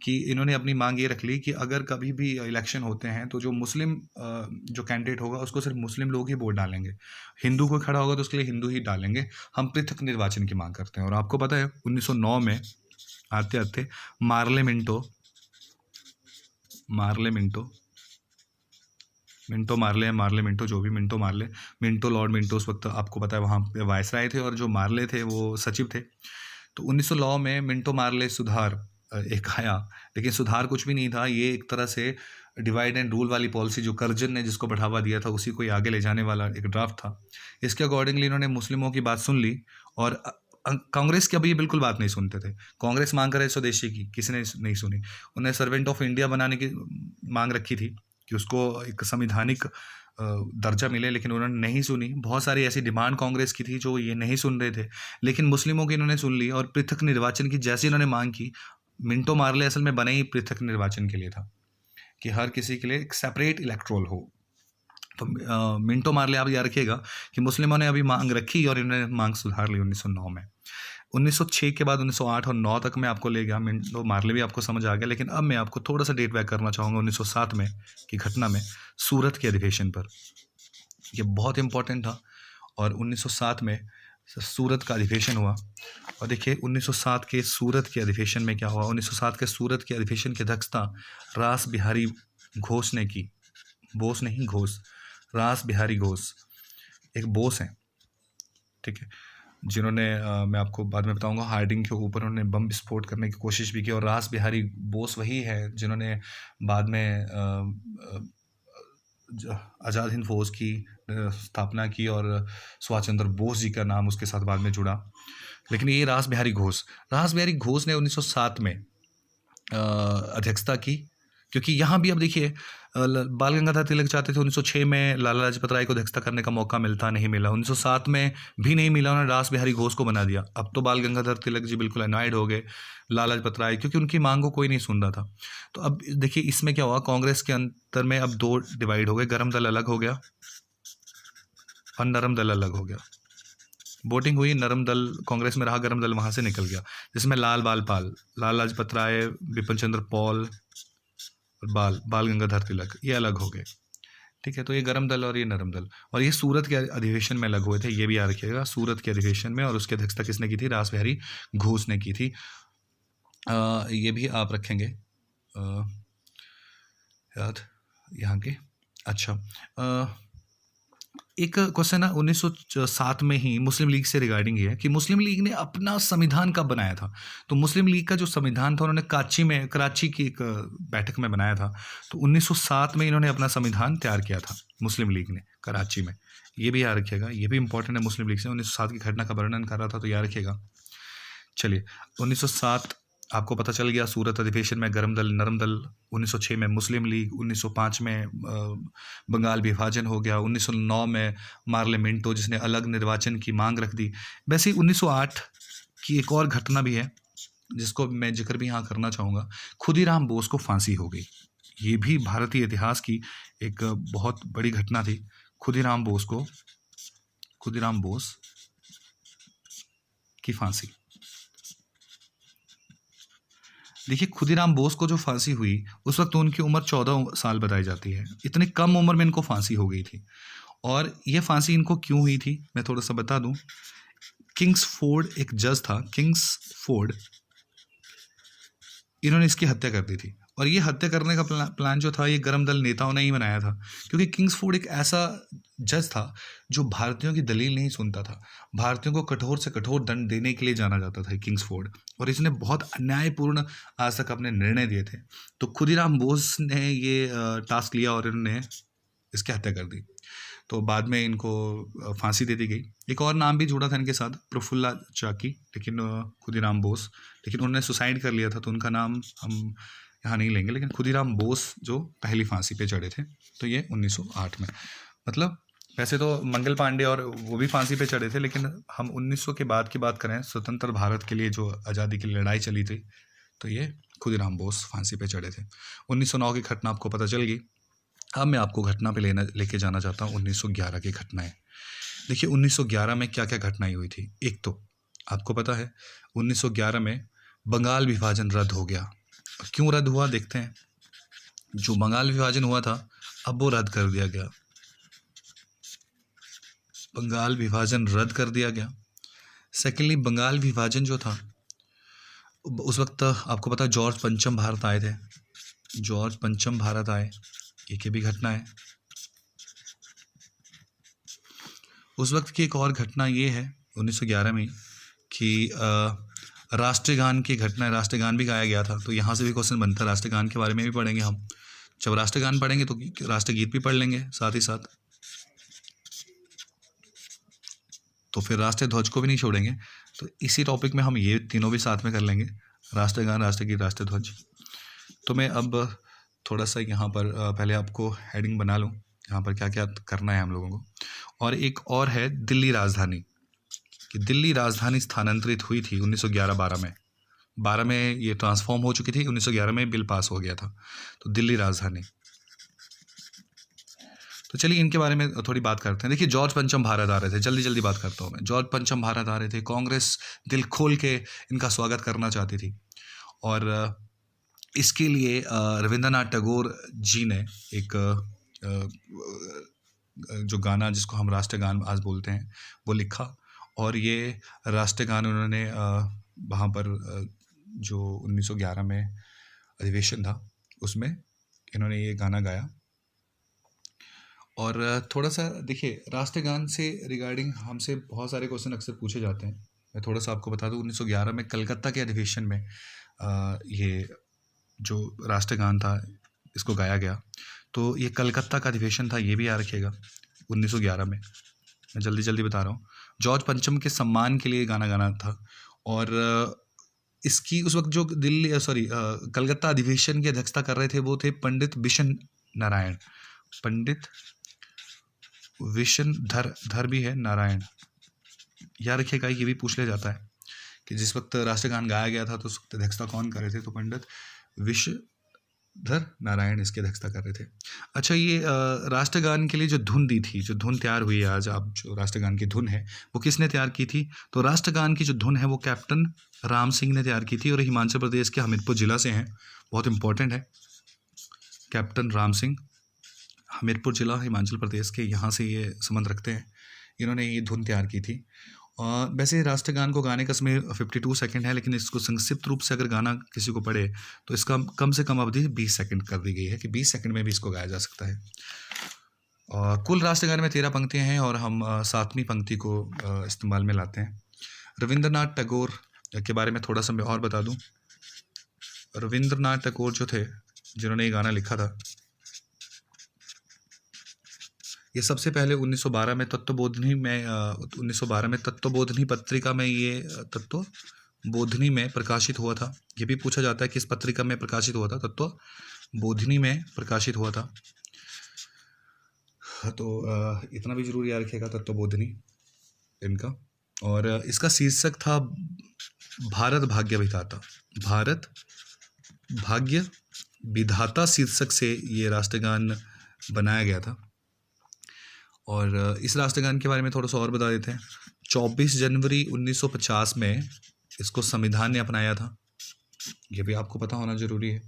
कि इन्होंने अपनी मांग ये रख ली कि अगर कभी भी इलेक्शन होते हैं तो जो मुस्लिम जो कैंडिडेट होगा उसको सिर्फ मुस्लिम लोग ही वोट डालेंगे, हिंदू को खड़ा होगा तो उसके लिए हिंदू ही डालेंगे, हम पृथक निर्वाचन की मांग करते हैं। और आपको पता है 1909 में आते आते मार्ले मिंटो मिंटो जो भी मिंटो लॉर्ड मिंटो उस वक्त आपको पता है वहाँ पे वायसराय थे और जो मार्ले थे वो सचिव थे। तो 1909 में मिंटो मार्ले सुधार एक आया, लेकिन सुधार कुछ भी नहीं था, ये एक तरह से डिवाइड एंड रूल वाली पॉलिसी जो कर्जन ने जिसको बढ़ावा दिया था उसी को ही आगे ले जाने वाला एक ड्राफ्ट था। इसके अकॉर्डिंगली इन्होंने मुस्लिमों की बात सुन ली और कांग्रेस की अभी ये बिल्कुल बात नहीं सुनते थे। कांग्रेस मांग करे स्वदेशी की, किसी ने नहीं सुनी। उन्हें सर्वेंट ऑफ इंडिया बनाने की मांग रखी थी कि उसको एक संवैधानिक दर्जा मिले, लेकिन उन्होंने नहीं सुनी। बहुत सारी ऐसी डिमांड कांग्रेस की थी जो ये नहीं सुन रहे थे, लेकिन मुस्लिमों की इन्होंने सुन ली और पृथक निर्वाचन की जैसी इन्होंने मांग की। मिंटो मार्ले असल में बने ही पृथक निर्वाचन के लिए था कि हर किसी के लिए एक सेपरेट इलेक्ट्रोल हो। तो मिंटो मार्ले आप याद रखिएगा कि मुस्लिमों ने अभी मांग रखी और इन्होंने मांग सुधार ली 1909 में। 1906 के बाद 1908 और 9 तक मैं आपको ले गया, मिंटो मार्ले भी आपको समझ आ गया। लेकिन अब मैं आपको थोड़ा सा डेट बैक करना चाहूँगा 1907 में की घटना में, सूरत के अधिवेशन पर। ये बहुत इंपॉर्टेंट था और 1907 में सूरत का अधिवेशन हुआ। और देखिए 1907 के सूरत के अधिवेशन में क्या हुआ। 1907 के सूरत के अधिवेशन की अध्यक्षता रास बिहारी घोष ने की। बोस नहीं, घोष, रास बिहारी घोष एक बोस हैं, ठीक है, जिन्होंने मैं आपको बाद में बताऊंगा हार्डिंग के ऊपर उन्होंने बम विस्फोट करने की कोशिश भी की। और रास बिहारी बोस वही है जिन्होंने बाद में आज़ाद हिंद फौज की स्थापना की और सुभाष चंद्र बोस जी का नाम उसके साथ बाद में जुड़ा। लेकिन ये रास बिहारी घोष ने 1907 में अध्यक्षता की, क्योंकि यहाँ भी अब देखिए बाल गंगाधर तिलक चाहते थे 1906 में लाला लाजपत राय को अध्यक्षता करने का मौका मिलता, नहीं मिला। 1907 में भी नहीं मिला, उन्होंने रास बिहारी घोष को बना दिया। अब तो बाल गंगाधर तिलक जी बिल्कुल अनॉयड हो गए लाला लाजपत राय, क्योंकि उनकी मांग को कोई नहीं सुन रहा था। तो अब देखिए इसमें क्या हुआ, कांग्रेस के अंतर में अब दो डिवाइड हो गए, गरम दल अलग हो गया और नरम दल अलग हो गया। वोटिंग हुई, नरम दल कांग्रेस में रहा, गरम दल वहाँ से निकल गया, जिसमें लाला लाजपत राय, बिपिन चंद्र पॉल, बाल गंगाधर तिलक ये अलग हो गए, ठीक है। तो ये गरम दल और ये नरम दल, और ये सूरत के अधिवेशन में अलग हुए थे, ये भी याद रखिएगा, सूरत के अधिवेशन में। और उसकी अध्यक्षता किसने की थी, रास बिहारी घोष ने की थी। ये भी आप रखेंगे याद यहाँ के। अच्छा, एक क्वेश्चन है 1907 में ही मुस्लिम लीग से रिगार्डिंग ये है कि मुस्लिम लीग ने अपना संविधान कब बनाया था। तो मुस्लिम लीग का जो संविधान था उन्होंने कराची की एक बैठक में बनाया था। तो 1907 में इन्होंने अपना संविधान तैयार किया था मुस्लिम लीग ने कराची में, ये भी याद रखिएगा, ये भी इंपॉर्टेंट है। मुस्लिम लीग से 1907 की घटना का वर्णन कर रहा था, तो याद रखिएगा। चलिए 1907 आपको पता चल गया, सूरत अधिवेशन में गरम दल नरम दल। 1906 में मुस्लिम लीग, 1905 में बंगाल विभाजन हो गया, 1909 में मार्ले मिंटो जिसने अलग निर्वाचन की मांग रख दी। वैसे 1908 की एक और घटना भी है जिसको मैं जिक्र भी यहाँ करना चाहूँगा, खुदीराम बोस को फांसी हो गई। ये भी भारतीय इतिहास की एक बहुत बड़ी घटना थी। खुदीराम बोस की फांसी। देखिए खुदीराम बोस को जो फांसी हुई उस वक्त उनकी उम्र 14 साल बताई जाती है। इतनी कम उम्र में इनको फांसी हो गई थी। और ये फांसी इनको क्यों हुई थी मैं थोड़ा सा बता दूं। किंग्सफोर्ड एक जज था, किंग्सफोर्ड, इन्होंने इसकी हत्या कर दी थी। और ये हत्या करने का प्लान जो था ये गरम दल नेताओं ने ही बनाया था, क्योंकि किंग्सफोर्ड एक ऐसा जज था जो भारतीयों की दलील नहीं सुनता था। भारतीयों को कठोर से कठोर दंड देने के लिए जाना जाता था किंग्सफोर्ड, और इसने बहुत अन्यायपूर्ण आज तक अपने निर्णय दिए थे। तो खुदीराम बोस ने ये टास्क लिया और इन्होंने इसकी हत्या कर दी। तो बाद में इनको फांसी दे दी गई। एक और नाम भी जुड़ा था इनके साथ, प्रफुल्ला चाकी, लेकिन खुदीराम बोस, लेकिन उन्होंने सुसाइड कर लिया था तो उनका नाम हम यहाँ नहीं लेंगे। लेकिन खुदीराम बोस जो पहली फांसी पे चढ़े थे, तो ये 1908 में। मतलब वैसे तो मंगल पांडे और वो भी फांसी पे चढ़े थे, लेकिन हम 1900 के बाद की बात करें, स्वतंत्र भारत के लिए जो आज़ादी की लड़ाई चली थी, तो ये खुदीराम बोस फांसी पे चढ़े थे। 1909 की घटना आपको पता चल गई। अब मैं आपको घटना पे लेके जाना चाहता हूँ 1911 की घटनाएं। देखिए 1911 में क्या क्या घटनाएं हुई थी। एक तो आपको पता है 1911 में बंगाल विभाजन रद्द हो गया। क्यों रद्द हुआ देखते हैं। जो बंगाल विभाजन हुआ था अब वो रद्द कर दिया गया। बंगाल विभाजन रद्द कर दिया गया। सेकेंडली, बंगाल विभाजन जो था उस वक्त आपको पता जॉर्ज पंचम भारत आए थे। जॉर्ज पंचम भारत आए, ये भी घटना है। उस वक्त की एक और घटना ये है 1911 में कि राष्ट्रगान की घटना, राष्ट्रगान भी गाया गया था। तो यहाँ से भी क्वेश्चन बनता है, राष्ट्रगान के बारे में भी पढ़ेंगे हम। जब राष्ट्रगान पढ़ेंगे तो राष्ट्रगीत भी पढ़ लेंगे साथ ही साथ, तो फिर राष्ट्रीय ध्वज को भी नहीं छोड़ेंगे। तो इसी टॉपिक में हम ये तीनों भी साथ में कर लेंगे, राष्ट्रगान, राष्ट्रगीत, राष्ट्रीय ध्वज। तो मैं अब थोड़ा सा यहाँ पर पहले आपको हेडिंग बना लूँ, यहाँ पर क्या क्या करना है हम लोगों को। और एक और है दिल्ली राजधानी, कि दिल्ली राजधानी स्थानांतरित हुई थी 1911-12 में। 12 में ये ट्रांसफॉर्म हो चुकी थी, 1911 में बिल पास हो गया था। तो दिल्ली राजधानी, तो चलिए इनके बारे में थोड़ी बात करते हैं। देखिए, जॉर्ज पंचम भारत आ रहे थे, जल्दी जल्दी बात करता हूँ मैं। जॉर्ज पंचम भारत आ रहे थे, कांग्रेस दिल खोल के इनका स्वागत करना चाहती थी। और इसके लिए रविंद्रनाथ टैगोर जी ने एक जो गाना जिसको हम राष्ट्रगान आज बोलते हैं वो लिखा। और ये राष्ट्रगान उन्होंने वहाँ पर जो 1911 में अधिवेशन था उसमें इन्होंने ये गाना गाया। और थोड़ा सा देखिए, राष्ट्रगान से रिगार्डिंग हमसे बहुत सारे क्वेश्चन अक्सर पूछे जाते हैं। मैं थोड़ा सा आपको बता दूं, 1911 में कलकत्ता के अधिवेशन में ये जो राष्ट्रगान था इसको गाया गया। तो ये कलकत्ता का अधिवेशन था, ये भी याद रखिएगा 1911 में। मैं जल्दी जल्दी बता रहा हूँ। जॉर्ज पंचम के सम्मान के लिए गाना गाना था। और इसकी उस वक्त जो कलकत्ता अधिवेशन की अध्यक्षता कर रहे थे वो थे पंडित बिशन नारायण। पंडित विशन धर भी है नारायण, याद रखिएगा, ये भी पूछ लिया जाता है कि जिस वक्त राष्ट्रगान गाया गया था तो उस वक्त अध्यक्षता कौन कर रहे थे। तो पंडित विशधर नारायण इसकी अध्यक्षता कर रहे थे। अच्छा, ये राष्ट्रगान के लिए जो धुन दी थी, जो धुन तैयार हुई है आज, आप जो राष्ट्रगान की धुन है वो किसने तैयार की थी। तो राष्ट्रगान की जो धुन है वो कैप्टन राम सिंह ने तैयार की थी, और हिमाचल प्रदेश के हमीरपुर जिला से हैं, बहुत इंपॉर्टेंट है। कैप्टन राम सिंह, हमीरपुर जिला हिमाचल प्रदेश के, यहाँ से ये संबंध रखते हैं। इन्होंने ये धुन तैयार की थी। और वैसे राष्ट्रगान को गाने का समय 52 सेकंड है, लेकिन इसको संक्षिप्त रूप से अगर गाना किसी को पड़े तो इसका कम से कम अवधि 20 सेकंड कर दी गई है, कि 20 सेकंड में भी इसको गाया जा सकता है। कुल राष्ट्रगान में 13 पंक्तियाँ हैं और हम 7वीं पंक्ति को इस्तेमाल में लाते हैं। रविंद्रनाथ टैगोर के बारे में थोड़ा सा मैं और बता दूँ। रविंद्रनाथ टैगोर जो थे, जिन्होंने ये गाना लिखा था, ये सबसे पहले 1912 में तत्वबोधिनी पत्रिका में, ये तत्वबोधिनी में प्रकाशित हुआ था। ये भी पूछा जाता है किस पत्रिका में प्रकाशित हुआ था। तत्वबोधिनी में प्रकाशित हुआ था। तो इतना भी जरूर याद रखिएगा, तत्वबोधिनी इनका। और इसका शीर्षक था भारत भाग्य विधाता। भारत भाग्य विधाता शीर्षक से ये राष्ट्रगान बनाया गया था। और इस राष्ट्रगान के बारे में थोड़ा सा और बता देते हैं। 24 जनवरी 1950 में इसको संविधान ने अपनाया था, ये भी आपको पता होना जरूरी है।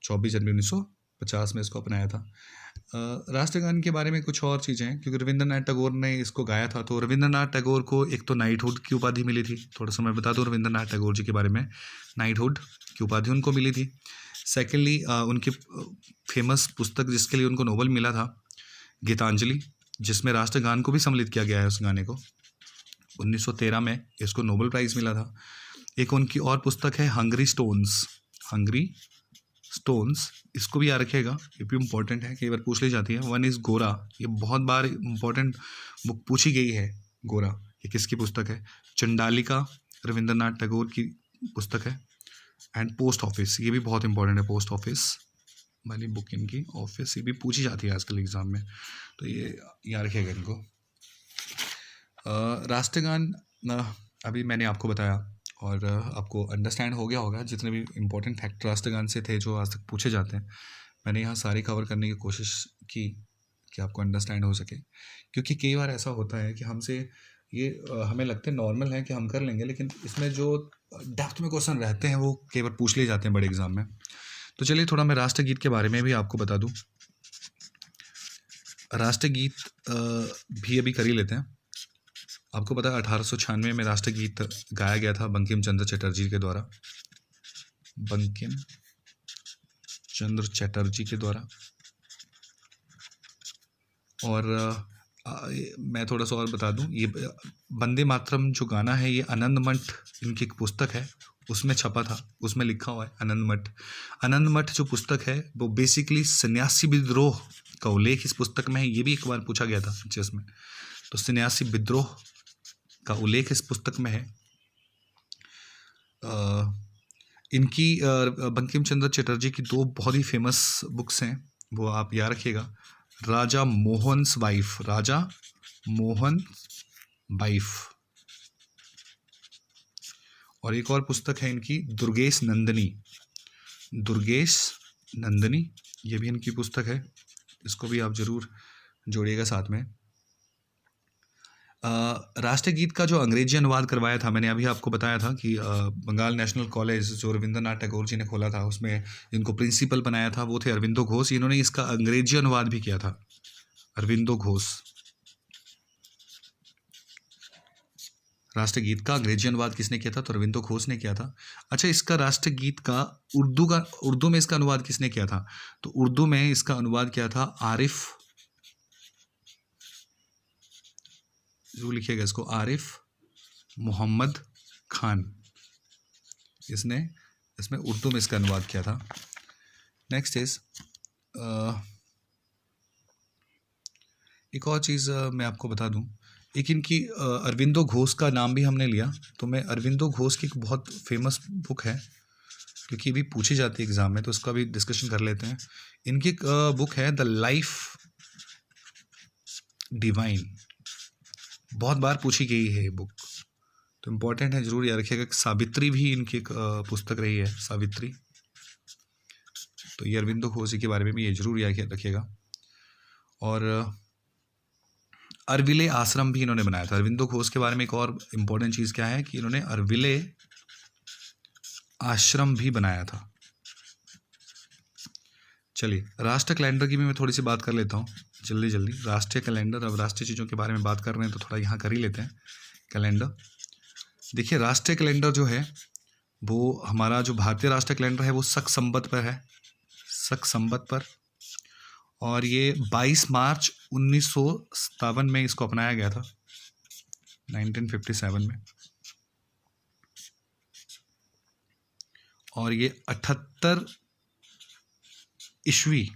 24 जनवरी 1950 में इसको अपनाया था। राष्ट्रगान के बारे में कुछ और चीज़ें हैं, क्योंकि रविंद्रनाथ टैगोर ने इसको गाया था। तो रविंद्रनाथ टैगोर को एक तो नाइटहुड की उपाधि मिली थी, थोड़ा सा मैं बता दूँ रविंद्रनाथ टैगोर जी के बारे में। नाइटहुड की उपाधि उनको मिली थी। सेकेंडली, उनकी फेमस पुस्तक जिसके लिए उनको नोबेल मिला था, गीतांजलि, जिसमें राष्ट्रगान को भी सम्मिलित किया गया है। उस गाने को 1913 में इसको नोबेल प्राइज़ मिला था। एक उनकी और पुस्तक है हंगरी स्टोन्स, इसको भी याद रखिएगा, ये भी इम्पोर्टेंट है, कई बार पूछ ली जाती है। वन इज़ गोरा, ये बहुत बार इम्पोर्टेंट बुक पूछी गई है। गोरा ये किसकी पुस्तक है। चंडालिका रविंद्रनाथ टैगोर की पुस्तक है। एंड पोस्ट ऑफिस, ये भी बहुत इंपॉर्टेंट है। पोस्ट ऑफिस वाली बुक इनकी, ऑफिस, ये भी पूछी जाती है आजकल एग्ज़ाम में, तो ये याद रखिएगा इनको। राष्ट्रगान अभी मैंने आपको बताया और आपको अंडरस्टैंड हो गया होगा। जितने भी इम्पोर्टेंट फैक्ट राष्ट्रगान से थे जो आज तक पूछे जाते हैं, मैंने यहाँ सारे कवर करने की कोशिश की कि आपको अंडरस्टैंड हो सके। क्योंकि कई बार ऐसा होता है कि हमसे ये हमें लगते हैं नॉर्मल है कि हम कर लेंगे, लेकिन इसमें जो डेप्थ में क्वेश्चन रहते हैं वो कई बार पूछ लिए जाते हैं बड़े एग्जाम में। तो चलिए थोड़ा मैं राष्ट्रगीत के बारे में भी आपको बता दूं। राष्ट्रगीत भी अभी कर ही लेते हैं। आपको पता है 1896 में राष्ट्रगीत गाया गया था बंकिम चंद्र चटर्जी के द्वारा, बंकिम चंद्र चटर्जी के द्वारा। और मैं थोड़ा सा और बता दूं, ये वंदे मातरम जो गाना है ये आनंद मठ इनकी एक पुस्तक है उसमें छपा था, उसमें लिखा हुआ है आनंद मठ। आनंद मठ जो पुस्तक है वो बेसिकली सन्यासी विद्रोह का उल्लेख इस पुस्तक में है। ये भी एक बार पूछा गया था चेस में। तो सन्यासी विद्रोह का उल्लेख इस पुस्तक में है। इनकी बंकिम चंद्र चटर्जी की दो बहुत ही फेमस बुक्स हैं, वो आप याद रखिएगा। राजा मोहन्स वाइफ, राजा मोहन वाइफ, और एक और पुस्तक है इनकी दुर्गेश नंदिनी, दुर्गेश नंदिनी, ये भी इनकी पुस्तक है, इसको भी आप जरूर जोड़िएगा साथ में। राष्ट्रगीत का जो अंग्रेजी अनुवाद करवाया था, मैंने अभी आपको बताया था कि बंगाल नेशनल कॉलेज जो रविंद्रनाथ टैगोर जी ने खोला था, उसमें इनको प्रिंसिपल बनाया था वो थे अरविंदो घोष। इन्होंने इसका अंग्रेजी अनुवाद भी किया था, अरविंदो घोष। राष्ट्रगीत का अंग्रेजी अनुवाद किसने किया था? तो अरविंदो घोष ने किया था। अच्छा, इसका राष्ट्रगीत का उर्दू में इसका अनुवाद किसने किया था? तो उर्दू में इसका अनुवाद किया था आरिफ, जो लिखिएगा इसको, आरिफ मोहम्मद खान, इसने इसमें उर्दू में इसका अनुवाद किया था। नेक्स्ट इज एक और चीज़ मैं आपको बता दूं, एक इनकी अरविंदो घोष का नाम भी हमने लिया, तो मैं अरविंदो घोष की एक बहुत फेमस बुक है क्योंकि भी पूछी जाती है एग्जाम में, तो उसका भी डिस्कशन कर लेते हैं। इनकी एक बुक है द लाइफ डिवाइन, बहुत बार पूछी गई है ये बुक, तो इम्पोर्टेंट है, जरूर याद रखिएगा। सावित्री भी इनकी एक पुस्तक रही है, सावित्री, तो ये अरविंदो घोष के बारे में भी ये जरूर याद रखिएगा। और अरविले आश्रम भी इन्होंने बनाया था। अरविंदो घोष के बारे में एक और इम्पोर्टेंट चीज़ क्या है कि इन्होंने अरविले आश्रम भी बनाया था। चलिए राष्ट्र कैलेंडर की भी मैं थोड़ी सी बात कर लेता हूँ जल्दी जल्दी। राष्ट्रीय कैलेंडर, अब राष्ट्रीय चीज़ों के बारे में बात कर रहे हैं तो थोड़ा यहाँ कर ही लेते हैं। कैलेंडर देखिए, राष्ट्रीय कैलेंडर जो है वो हमारा जो भारतीय राष्ट्रीय कैलेंडर है वो शक संवत पर है, शक संवत पर, और ये 22 मार्च 1957 में इसको अपनाया गया था, 1957 में, और ये 78 ईस्वी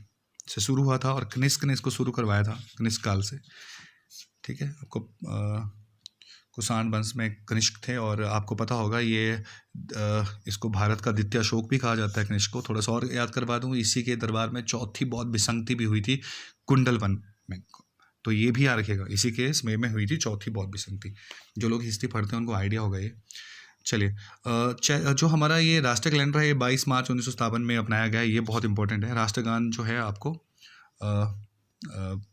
से शुरू हुआ था और कनिष्क ने इसको शुरू करवाया था, कनिष्क काल से। ठीक है, आपको कुषाण वंश में कनिष्क थे, और आपको पता होगा ये इसको भारत का द्वितीय अशोक भी कहा जाता है कनिष्क को। थोड़ा सा और याद करवा दूँ, इसी के दरबार में चौथी बौद्ध विसंगति भी हुई थी कुंडलवन में, तो ये भी याद रखेगा, इसी के समय में हुई थी चौथी बौद्ध विसंगति। जो लोग हिस्ट्री पढ़ते हैं उनको आइडिया होगा ये। चलिए जो हमारा ये राष्ट्रीय कैलेंडर है ये 22 मार्च 1957 में अपनाया गया है, ये बहुत इंपॉर्टेंट है। राष्ट्रगान जो है आपको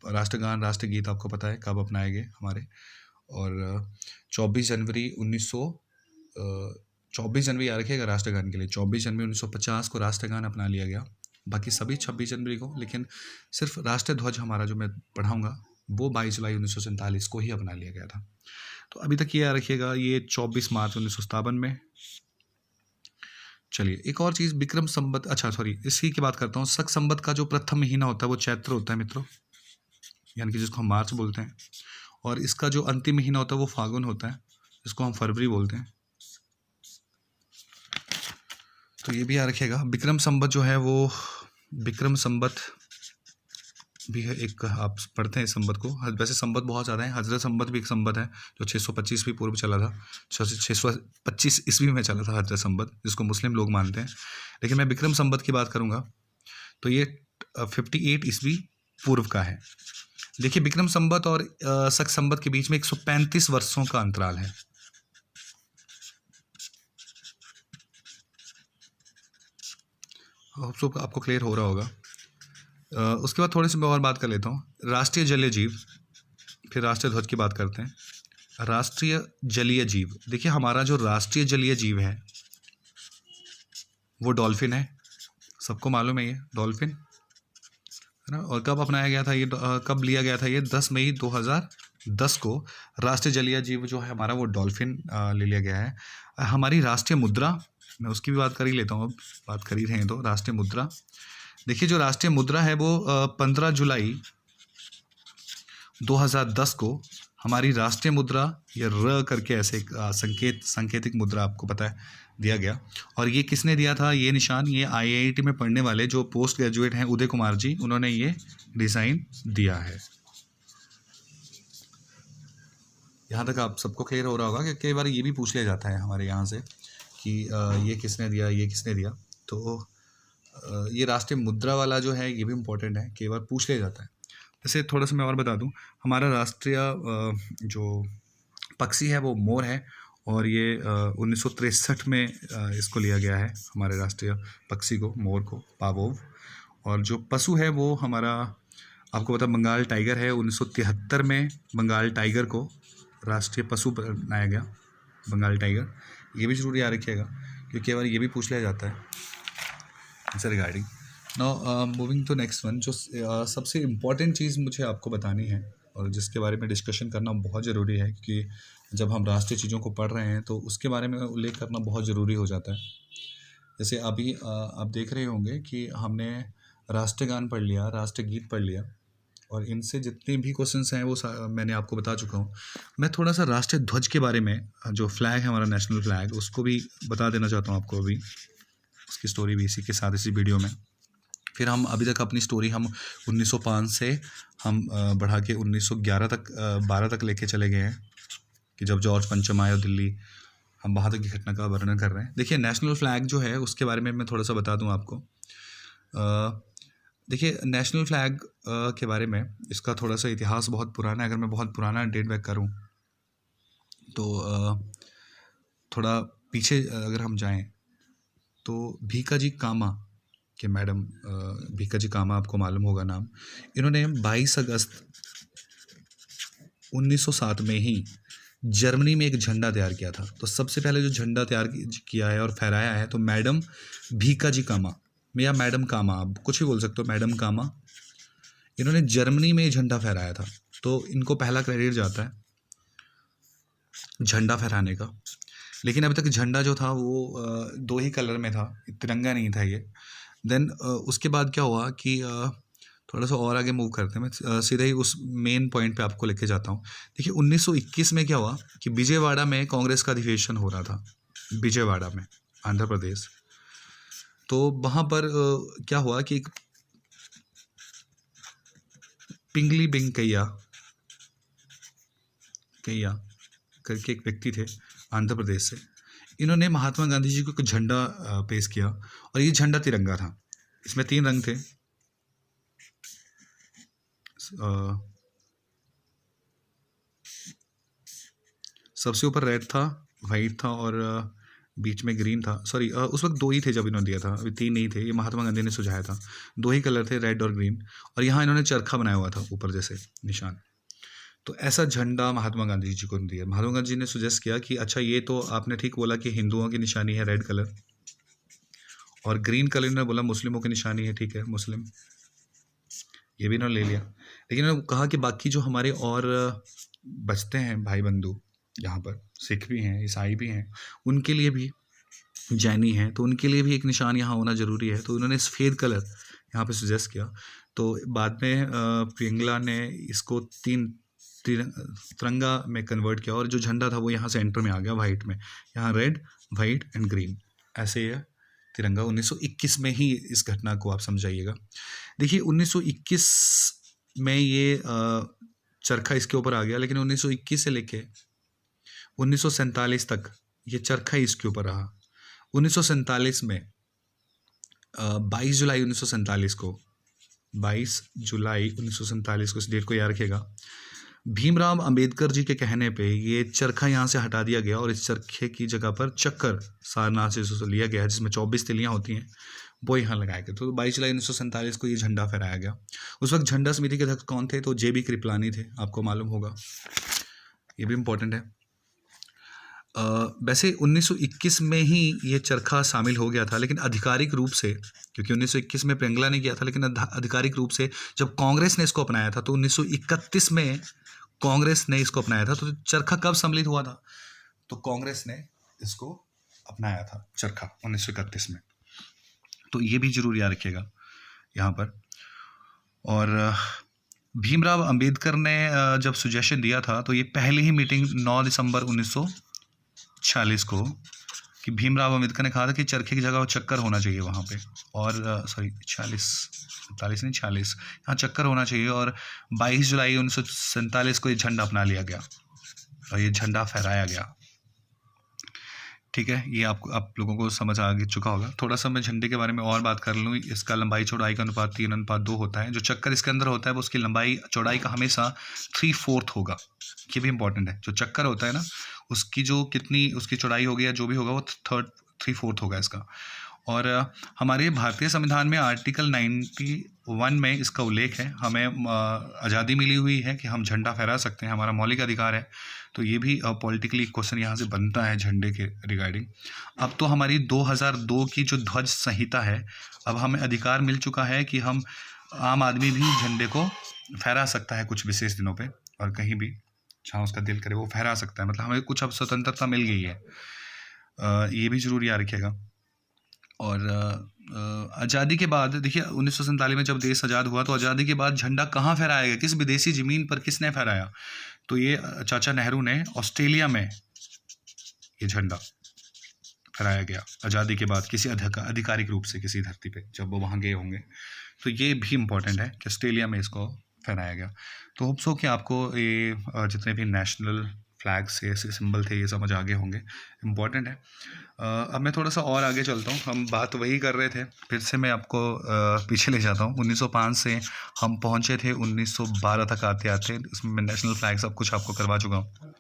राष्ट्रगान राष्ट्रगीत आपको पता है कब अपनाए गए हमारे, और 24 जनवरी याद रखिएगा राष्ट्रगान के लिए। 24 जनवरी 1950 को राष्ट्रगान अपना लिया गया, बाकी सभी 26 जनवरी को, लेकिन सिर्फ राष्ट्रीय ध्वज हमारा जो मैं पढ़ाऊँगा वो 22 जुलाई 1947 को ही अपना लिया गया था। तो अभी तक ये याद रखिएगा, ये 24 मार्च 1957 में। चलिए एक और चीज़, विक्रम संवत, अच्छा सॉरी इसी की बात करता हूँ। शक संवत का जो प्रथम महीना होता है वो चैत्र होता है मित्रों, यानी कि जिसको हम मार्च बोलते हैं, और इसका जो अंतिम महीना होता है वो फागुन होता है, जिसको हम फरवरी बोलते हैं। तो ये भी याद रखिएगा। विक्रम संवत जो है वो, विक्रम संवत भी है एक, आप पढ़ते हैं संवत को, वैसे संवत बहुत ज़्यादा है। हजरत संवत भी एक संवत है जो 625 भी पूर्व चला था, 625 ईस्वी में चला था हजरत संवत, जिसको मुस्लिम लोग मानते हैं। लेकिन मैं विक्रम संवत की बात करूँगा तो ये 58 ईस्वी पूर्व का है। देखिए विक्रम संवत और शक संवत के बीच में 135 वर्षों का अंतराल है। आपको क्लियर हो रहा होगा। उसके बाद थोड़ी सी मैं और बात कर लेता हूँ। राष्ट्रीय जलीय जीव, फिर राष्ट्रीय ध्वज की बात करते हैं। राष्ट्रीय जलीय जीव, देखिए हमारा जो राष्ट्रीय जलीय जीव है वो डॉल्फिन है, सबको मालूम है ये डॉल्फिन, है ना। और कब अपनाया गया था ये, कब लिया गया था ये, 10 मई 2010 को राष्ट्रीय जलीय जीव जो है हमारा वो डॉल्फिन ले लिया गया है। हमारी राष्ट्रीय मुद्रा, मैं उसकी भी बात कर ही लेता हूँ, अब बात कर ही रहे हैं तो राष्ट्रीय मुद्रा, देखिए जो राष्ट्रीय मुद्रा है वो 15 जुलाई 2010 को हमारी राष्ट्रीय मुद्रा, या र करके ऐसे एक सांकेतिक मुद्रा आपको पता है दिया गया। और ये किसने दिया था ये निशान, ये आईआईटी में पढ़ने वाले जो पोस्ट ग्रेजुएट हैं उदय कुमार जी, उन्होंने ये डिज़ाइन दिया है। यहाँ तक आप सबको क्लियर हो रहा होगा कि कई बार ये भी पूछ लिया जाता है हमारे यहाँ से कि ये किसने दिया, ये किसने दिया। तो ये राष्ट्रीय मुद्रा वाला जो है ये भी इम्पोर्टेंट है, कई बार पूछ लिया जाता है। जैसे थोड़ा सा मैं और बता दूं, हमारा राष्ट्रीय जो पक्षी है वो मोर है, और ये 1963 में इसको लिया गया है, हमारे राष्ट्रीय पक्षी को, मोर को, पावोव। और जो पशु है वो हमारा आपको पता बंगाल टाइगर है, 1973 में बंगाल टाइगर को राष्ट्रीय पशु बनाया गया, बंगाल टाइगर। ये भी जरूर याद रखिएगा क्योंकि कई बार ये भी पूछ लिया जाता है इससे regarding. Now moving to next one, जो सबसे इम्पॉर्टेंट चीज़ मुझे आपको बतानी है और जिसके बारे में डिस्कशन करना बहुत ज़रूरी है, क्योंकि जब हम राष्ट्रीय चीज़ों को पढ़ रहे हैं तो उसके बारे में उल्लेख करना बहुत ज़रूरी हो जाता है। जैसे अभी आप देख रहे होंगे कि हमने राष्ट्रीय गान पढ़ लिया, राष्ट्रीय गीत पढ़ लिया, और इनसे जितने भी क्वेश्चंस हैं वो मैंने आपको बता चुका हूँ। मैं थोड़ा सा राष्ट्रीय ध्वज के बारे में, जो फ्लैग है हमारा नेशनल फ्लैग, उसको भी बता देना चाहता हूँ आपको अभी, उसकी स्टोरी भी इसी के साथ इसी वीडियो में। फिर हम अभी तक अपनी स्टोरी हम 1905 से हम बढ़ा के 1911 तक 12 तक लेके चले गए हैं, कि जब जॉर्ज पंचम आए दिल्ली, हम वहाँ तक की घटना का वर्णन कर रहे हैं। देखिए नेशनल फ्लैग जो है उसके बारे में मैं थोड़ा सा बता दूं आपको। देखिए नेशनल फ्लैग के बारे में, इसका थोड़ा सा इतिहास बहुत पुराना है। अगर मैं बहुत पुराना डेट बैक करूं तो थोड़ा पीछे अगर हम जाएं तो भीकाजी कामा के मैडम, भीकाजी कामा आपको मालूम होगा नाम, इन्होंने 22 अगस्त 1907 में ही जर्मनी में एक झंडा तैयार किया था। तो सबसे पहले जो झंडा तैयार किया है और फहराया है तो मैडम भीकाजी कामा, या मैडम कामा, आप कुछ भी बोल सकते हो, मैडम कामा, इन्होंने जर्मनी में झंडा फहराया था। तो इनको पहला क्रेडिट जाता है झंडा फहराने का। लेकिन अभी तक झंडा जो था वो 2 ही कलर में था, तिरंगा नहीं था ये। देन उसके बाद क्या हुआ कि थोड़ा सा और आगे मूव करते हैं, मैं सीधे ही उस मेन पॉइंट पे आपको लेके जाता हूँ। देखिए 1921 में क्या हुआ कि विजयवाड़ा में कांग्रेस का अधिवेशन हो रहा था, विजयवाड़ा में, आंध्र प्रदेश। तो वहाँ पर क्या हुआ कि एक पिंगली बेंकैया करके एक व्यक्ति थे आंध्र प्रदेश से, इन्होंने महात्मा गांधी जी को एक झंडा पेश किया, और ये झंडा तिरंगा था। इसमें 3 रंग थे, सबसे ऊपर रेड था, वाइट था, और बीच में ग्रीन था। सॉरी, उस वक्त 2 ही थे जब इन्होंने दिया था, अभी 3 नहीं थे, ये महात्मा गांधी ने सुझाया था। 2 ही कलर थे, रेड और ग्रीन, और यहाँ इन्होंने चरखा बनाया हुआ था ऊपर जैसे निशान। तो ऐसा झंडा महात्मा गांधी जी को दिया। महात्मा गांधी जी ने सुजेस्ट किया कि अच्छा ये तो आपने ठीक बोला कि हिंदुओं की निशानी है रेड कलर, और ग्रीन कलर ने बोला मुस्लिमों की निशानी है, ठीक है मुस्लिम, ये भी इन्होंने ले लिया। लेकिन इन्होंने कहा कि बाकी जो हमारे और बचते हैं भाई बंधु, यहाँ पर सिख भी हैं, ईसाई भी हैं, उनके लिए भी, जैनी हैं, तो उनके लिए भी एक निशान यहाँ होना ज़रूरी है। तो उन्होंने सफ़ेद कलर यहाँ पे सुजेस्ट किया। तो बाद में पिंगला ने इसको 3 तिरंगा में कन्वर्ट किया, और जो झंडा था वो यहाँ सेंटर में आ गया वाइट में, यहाँ रेड, वाइट एंड ग्रीन, ऐसे यह तिरंगा 1921 में ही इस घटना को आप समझाइएगा। देखिए 1921 में ये चरखा इसके ऊपर आ गया, लेकिन 1921 से लेके 1947 तक ये चरखा इसके ऊपर रहा। 1947 में 22 जुलाई 1947 को, 22 जुलाई 1947 को, इस डेट को याद रखिएगा, भीमराव अंबेडकर जी के कहने पे ये चरखा यहाँ से हटा दिया गया, और इस चरखे की जगह पर चक्कर सारनाथ से लिया गया, जिसमें 24 तिलियाँ होती हैं, वो यहाँ लगाए गए। तो 22 जुलाई 1947 को ये झंडा फहराया गया। उस वक्त झंडा समिति के अध्यक्ष कौन थे? तो JB कृपलानी थे, आपको मालूम होगा। ये भी इम्पोर्टेंट है। वैसे 1921 में ही ये चरखा शामिल हो गया था, लेकिन आधिकारिक रूप से, क्योंकि 1921 में पिंगला ने किया था, लेकिन आधिकारिक रूप से जब कांग्रेस ने इसको अपनाया था तो 1931 में कांग्रेस ने इसको अपनाया था। तो चरखा कब सम्मिलित हुआ था? तो कांग्रेस ने इसको अपनाया था चरखा 1931 में। तो ये भी जरूर याद रखिएगा यहाँ पर। और भीमराव अंबेडकर ने जब सुजेशन दिया था तो ये पहली ही मीटिंग 9 दिसंबर 1946 को, कि भीमराव अंबेडकर ने कहा था कि चरखे की जगह चक्कर होना चाहिए वहाँ पे, और सॉरी 46 यहाँ चक्कर होना चाहिए। और 22 जुलाई 1947 को ये झंडा अपना लिया गया और ये झंडा फहराया गया। ठीक है, ये आप लोगों को समझ आ चुका होगा। थोड़ा सा मैं झंडे के बारे में और बात कर लूँ। इसका लंबाई चौड़ाई का अनुपात 3:2 होता है। जो चक्कर इसके अंदर होता है वो उसकी लंबाई चौड़ाई का हमेशा 3/4 होगा। ये भी इंपॉर्टेंट है। जो चक्कर होता है ना, उसकी जो कितनी उसकी चौड़ाई होगी या जो भी होगा वो 3/4 होगा इसका। और हमारे भारतीय संविधान में आर्टिकल 91 में इसका उल्लेख है। हमें आज़ादी मिली हुई है कि हम झंडा फहरा सकते हैं, हमारा मौलिक अधिकार है। तो ये भी पॉलिटिकली क्वेश्चन यहाँ से बनता है झंडे के रिगार्डिंग। अब तो हमारी 2002 की जो ध्वज संहिता है, अब हमें अधिकार मिल चुका है कि हम आम आदमी भी झंडे को फहरा सकता है कुछ विशेष दिनों पे, और कहीं भी जहाँ उसका दिल करे वो फहरा सकता है। मतलब हमें कुछ अब स्वतंत्रता मिल गई है। ये भी जरूर याद रखिएगा। और आज़ादी के बाद देखिए 1947 में जब देश आज़ाद हुआ तो आज़ादी के बाद झंडा कहाँ फहराया गया, किस विदेशी ज़मीन पर किसने फहराया? तो ये चाचा नेहरू ने ऑस्ट्रेलिया में ये झंडा फहराया गया आज़ादी के बाद, किसी आधिकारिक रूप से किसी धरती पे जब वो वहाँ गए होंगे। तो ये भी इम्पोर्टेंट है कि ऑस्ट्रेलिया में इसको फहराया गया। तो होप सो कि आपको ये जितने भी नेशनल फ्लैग से सिंबल थे ये समझ आगे होंगे, इम्पॉर्टेंट है। अब मैं थोड़ा सा और आगे चलता हूँ। हम बात वही कर रहे थे, फिर से मैं आपको पीछे ले जाता हूँ। 1905 से हम पहुँचे थे 1912 तक आते आते। इसमें मैं नेशनल फ्लैग सब कुछ आपको करवा चुका हूँ।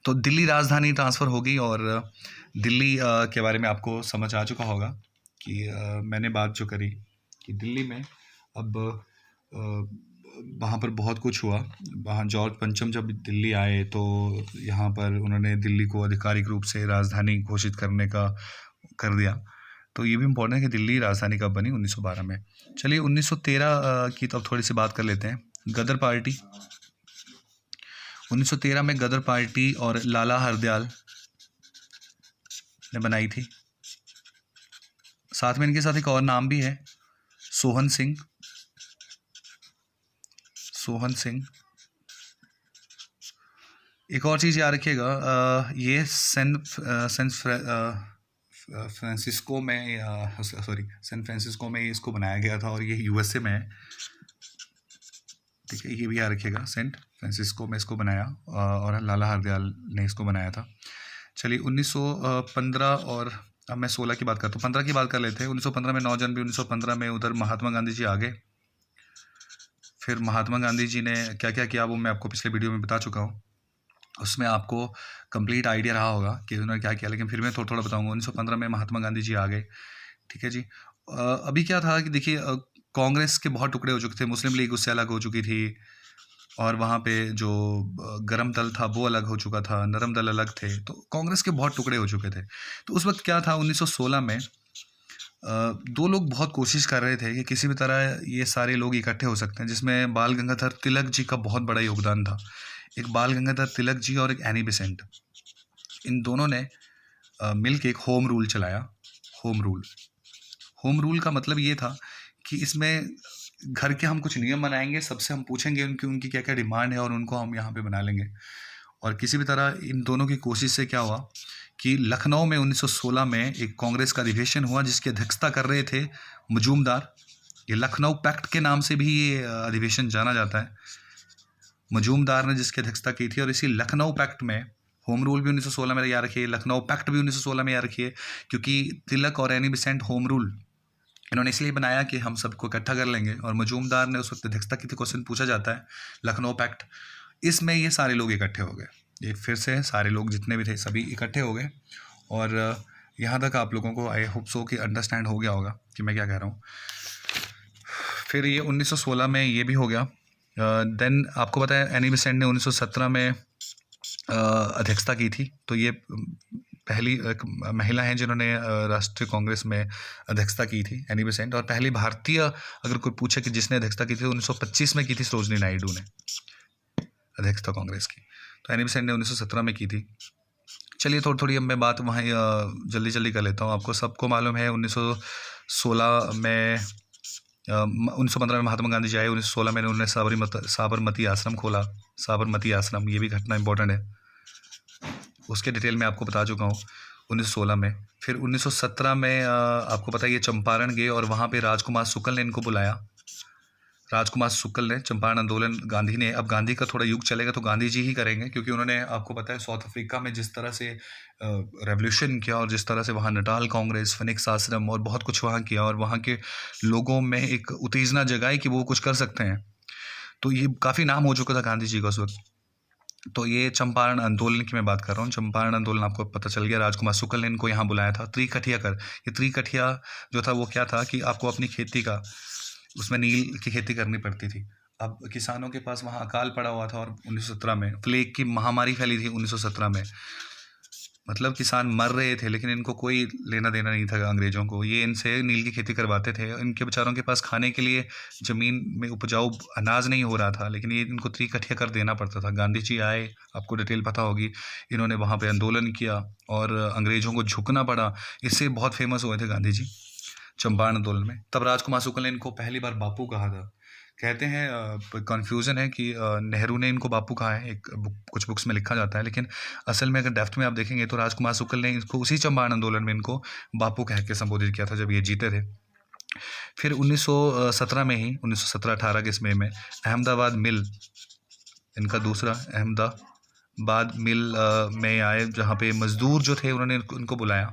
तो दिल्ली राजधानी ट्रांसफ़र हो गई, और दिल्ली के बारे में आपको समझ आ चुका होगा कि मैंने बात जो करी कि दिल्ली में अब वहाँ पर बहुत कुछ हुआ। वहाँ जॉर्ज पंचम जब दिल्ली आए तो यहाँ पर उन्होंने दिल्ली को आधिकारिक रूप से राजधानी घोषित करने का कर दिया। तो ये भी इम्पोर्टेंट है कि दिल्ली राजधानी कब बनी, 1912 में। चलिए 1913 की तो अब थोड़ी सी बात कर लेते हैं। गदर पार्टी 1913 में गदर पार्टी और लाला हरदयाल ने बनाई थी। साथ में इनके साथ एक और नाम भी है, सोहन सिंह। एक और चीज़ याद रखिएगा, ये सैन फ्रांसिस्को में इसको बनाया गया था, और ये यूएसए में है। ठीक है, ये भी याद रखिएगा, सेंट फ्रांसिस्को में इसको बनाया और लाला हरदयाल ने इसको बनाया था। चलिए 1915 और अब मैं 16 की बात करता हूँ। 15 की बात कर लेते हैं। 1915 में 9 जनवरी 1915 में उधर महात्मा गांधी जी आ गए। फिर महात्मा गांधी जी ने क्या क्या किया वो मैं आपको पिछले वीडियो में बता चुका हूँ। उसमें आपको कंप्लीट आइडिया रहा होगा कि उन्होंने क्या किया, लेकिन फिर मैं थोड़ा थोड़ा बताऊँगा। 1915 में महात्मा गांधी जी आ गए। ठीक है जी। अभी क्या था कि देखिए कांग्रेस के बहुत टुकड़े हो चुके थे, मुस्लिम लीग उससे अलग हो चुकी थी, और वहाँ पे जो गरम दल था वो अलग हो चुका था, नरम दल अलग थे। तो कांग्रेस के बहुत टुकड़े हो चुके थे। तो उस वक्त क्या था, 1916 में दो लोग बहुत कोशिश कर रहे थे कि किसी भी तरह ये सारे लोग इकट्ठे हो सकते हैं, जिसमें बाल गंगाधर तिलक जी का बहुत बड़ा योगदान था। एक बाल गंगाधर तिलक जी और एक एनी बेसेंट, इन दोनों ने मिल के एक होम रूल चलाया। होम रूल का मतलब ये था कि इसमें घर के हम कुछ नियम बनाएंगे, सबसे हम पूछेंगे उनकी क्या क्या डिमांड है और उनको हम यहाँ पे बना लेंगे। और किसी भी तरह इन दोनों की कोशिश से क्या हुआ कि लखनऊ में 1916 में एक कांग्रेस का अधिवेशन हुआ जिसकी अध्यक्षता कर रहे थे मजूमदार। ये लखनऊ पैक्ट के नाम से भी ये अधिवेशन जाना जाता है। मजूमदार ने जिसकी अध्यक्षता की थी, और इसी लखनऊ पैक्ट में होम रूल भी 1916 में याद रखिए, लखनऊ पैक्ट भी 1916 में याद रखिए, क्योंकि तिलक और एनी बेसेंट होम रूल इन्होंने इसलिए बनाया कि हम सबको इकट्ठा कर लेंगे, और मजूमदार ने उस वक्त अध्यक्षता की थी। क्वेश्चन पूछा जाता है लखनऊ पैक्ट, इसमें ये सारे लोग इकट्ठे हो गए। ये फिर से सारे लोग जितने भी थे सभी इकट्ठे हो गए। और यहाँ तक आप लोगों को आई होप सो कि अंडरस्टैंड हो गया होगा कि मैं क्या कह रहा हूँ। फिर ये 1916 में ये भी हो गया। देन आपको पता है एनी बेसेंट ने 1917 में अध्यक्षता की थी। तो ये पहली एक महिला हैं जिन्होंने राष्ट्रीय कांग्रेस में अध्यक्षता की थी, एनी बेसेंट। और पहली भारतीय अगर कोई पूछे कि जिसने अध्यक्षता की थी, तो 1925 में की थी सरोजिनी नायडू ने अध्यक्षता कांग्रेस की। तो एनी बेसेंट ने 1917 में की थी। चलिए थोड़ी थोड़ी अब मैं बात वहाँ जल्दी जल्दी कर लेता हूँ। आपको सबको मालूम है 1916 में 1915 में महात्मा गांधी जी आए। 1916 में उन्होंने साबरमती आश्रम खोला। साबरमती आश्रम, ये भी घटना इंपॉर्टेंट है, उसके डिटेल में आपको बता चुका हूँ 1916 में। फिर 1917 में आपको पता है ये चंपारण गए और वहाँ पे राजकुमार शुक्ल ने इनको बुलाया। राजकुमार शुक्ल ने चंपारण आंदोलन, गांधी ने, अब गांधी का थोड़ा युग चलेगा तो गांधी जी ही करेंगे, क्योंकि उन्होंने आपको पता है साउथ अफ्रीका में जिस तरह से रेवोल्यूशन किया और जिस तरह से वहाँ नटाल कांग्रेस, फिनिक्स आश्रम और बहुत कुछ वहाँ किया और वहाँ के लोगों में एक उत्तेजना जगाई कि वो कुछ कर सकते हैं। तो ये काफ़ी नाम हो चुका था गांधी जी का उस वक्त। तो ये चंपारण आंदोलन की मैं बात कर रहा हूँ। चंपारण आंदोलन आपको पता चल गया, राजकुमार शुक्ल ने इनको यहाँ बुलाया था। त्रिकठिया कर, ये त्रिकठिया जो था वो क्या था कि आपको अपनी खेती का, उसमें नील की खेती करनी पड़ती थी। अब किसानों के पास वहाँ अकाल पड़ा हुआ था और 1917 में प्लेग की महामारी फैली थी 1917 में। मतलब किसान मर रहे थे, लेकिन इनको कोई लेना देना नहीं था अंग्रेज़ों को। ये इनसे नील की खेती करवाते थे। इनके बेचारों के पास खाने के लिए ज़मीन में उपजाऊ अनाज नहीं हो रहा था, लेकिन ये इनको त्रिकठिया कर देना पड़ता था। गांधी जी आए, आपको डिटेल पता होगी, इन्होंने वहाँ पे आंदोलन किया और अंग्रेज़ों को झुकना पड़ा। इससे बहुत फेमस हुए थे गांधी जी चंपारण आंदोलन में। तब राजकुमार शुक्ल ने इनको पहली बार बापू कहा था। कहते हैं कन्फ्यूज़न है कि नेहरू ने इनको बापू कहा है, एक कुछ बुक्स में लिखा जाता है, लेकिन असल में अगर डेप्थ में आप देखेंगे तो राजकुमार शुक्ल ने इसको उसी चंपारण आंदोलन में इनको बापू कह के संबोधित किया था जब ये जीते थे। फिर 1917 में ही 1917-18 के इसमें में अहमदाबाद मिल, इनका दूसरा अहमदाबाद मिल में आए, जहाँ पे मज़दूर जो थे उन्होंने उनको बुलाया,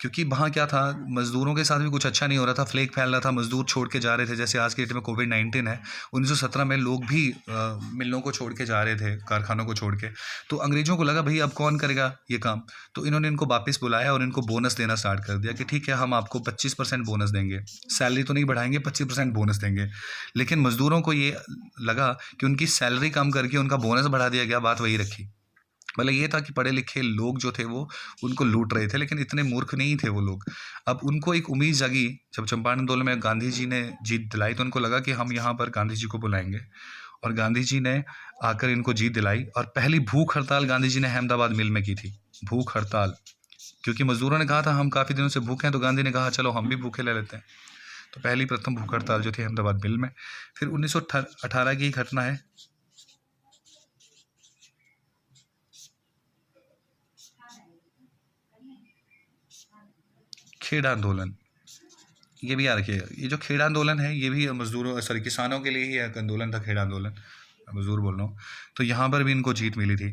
क्योंकि वहाँ क्या था, मज़दूरों के साथ भी कुछ अच्छा नहीं हो रहा था। फ्लेग फैल रहा था, मज़दूर छोड़ के जा रहे थे। जैसे आज के डेट में कोविड-19 है, 1917 में लोग भी मिलों को छोड़ के जा रहे थे, कारखानों को छोड़ के। तो अंग्रेज़ों को लगा भाई अब कौन करेगा ये काम, तो इन्होंने इनको वापस बुलाया और इनको बोनस देना स्टार्ट कर दिया कि ठीक है, हम आपको 25% बोनस देंगे, सैलरी तो नहीं बढ़ाएंगे, 25% बोनस देंगे। लेकिन मज़दूरों को ये लगा कि उनकी सैलरी कम करके उनका बोनस बढ़ा दिया गया, बात वही रखी। मतलब ये था कि पढ़े लिखे लोग जो थे वो उनको लूट रहे थे, लेकिन इतने मूर्ख नहीं थे वो लोग। अब उनको एक उम्मीद जगी जब चंपारण आंदोलन में गांधी जी ने जीत दिलाई, तो उनको लगा कि हम यहाँ पर गांधी जी को बुलाएंगे, और गांधी जी ने आकर इनको जीत दिलाई। और पहली भूख हड़ताल गांधी जी ने अहमदाबाद मिल में की थी, भूख हड़ताल, क्योंकि मजदूरों ने कहा था हम काफ़ी दिनों से भूखे हैं, तो गांधी ने कहा चलो हम भी भूखे ले लेते हैं। तो पहली प्रथम भूख हड़ताल जो थी अहमदाबाद मिल में। फिर 1918 की घटना है, खेड़ा आंदोलन। ये भी याद रखिएगा, ये जो खेड़ा आंदोलन है ये भी मजदूरों, सॉरी, किसानों के लिए ही एक आंदोलन था, खेड़ा आंदोलन, मजदूर बोल रहा हूँ। तो यहाँ पर भी इनको जीत मिली थी।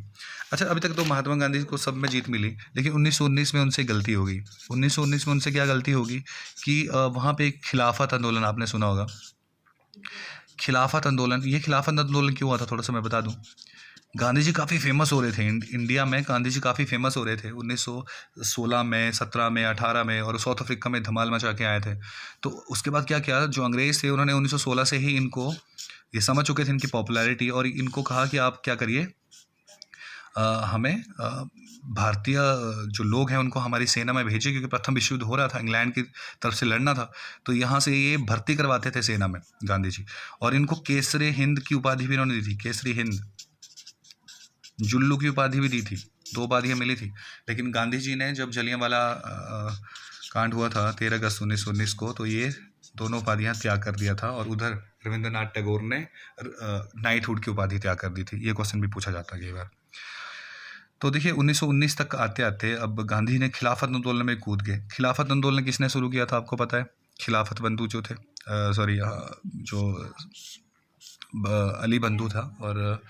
अच्छा, अभी तक तो महात्मा गांधी को सब में जीत मिली, लेकिन 1919 में उनसे गलती हो गई। 1919 में उनसे क्या गलती होगी कि वहाँ पे एक खिलाफत आंदोलन आपने सुना होगा। खिलाफत आंदोलन, ये खिलाफत आंदोलन क्यों हुआ था थोड़ा सा मैं बता दूँ। गांधी जी काफ़ी फेमस हो रहे थे इंडिया में, गांधी जी काफ़ी फेमस हो रहे थे 1916 में, 17 में, 18 में, और साउथ अफ्रीका में धमाल मचा के आए थे। तो उसके बाद क्या किया, जो अंग्रेज़ थे उन्होंने 1916 से ही इनको, ये समझ चुके थे इनकी पॉपुलैरिटी, और इनको कहा कि आप क्या करिए, हमें भारतीय जो लोग हैं उनको हमारी सेना में भेजिए, क्योंकि प्रथम विश्व युद्ध हो रहा था, इंग्लैंड की तरफ से लड़ना था। तो यहाँ से ये भर्ती करवाते थे सेना में गांधी जी, और इनको केसरी हिंद की उपाधि भी इन्होंने दी थी, केसरी हिंद, जुल्लू की उपाधि भी दी थी, 2 उपाधियाँ मिली थी। लेकिन गांधी जी ने जब जलियांवाला कांड हुआ था 13 अगस्त 1919 को, तो ये दोनों उपाधियाँ त्याग कर दिया था, और उधर रविंद्रनाथ टैगोर ने नाइटहुड की उपाधि त्याग कर दी थी। ये क्वेश्चन भी पूछा जाता है कई बार। तो देखिए 1919 तक आते आते अब गांधी ने खिलाफत आंदोलन में कूद गए। खिलाफत आंदोलन किसने शुरू किया था आपको पता है? खिलाफत बंधु जो थे, सॉरी, जो अली बंधु था, और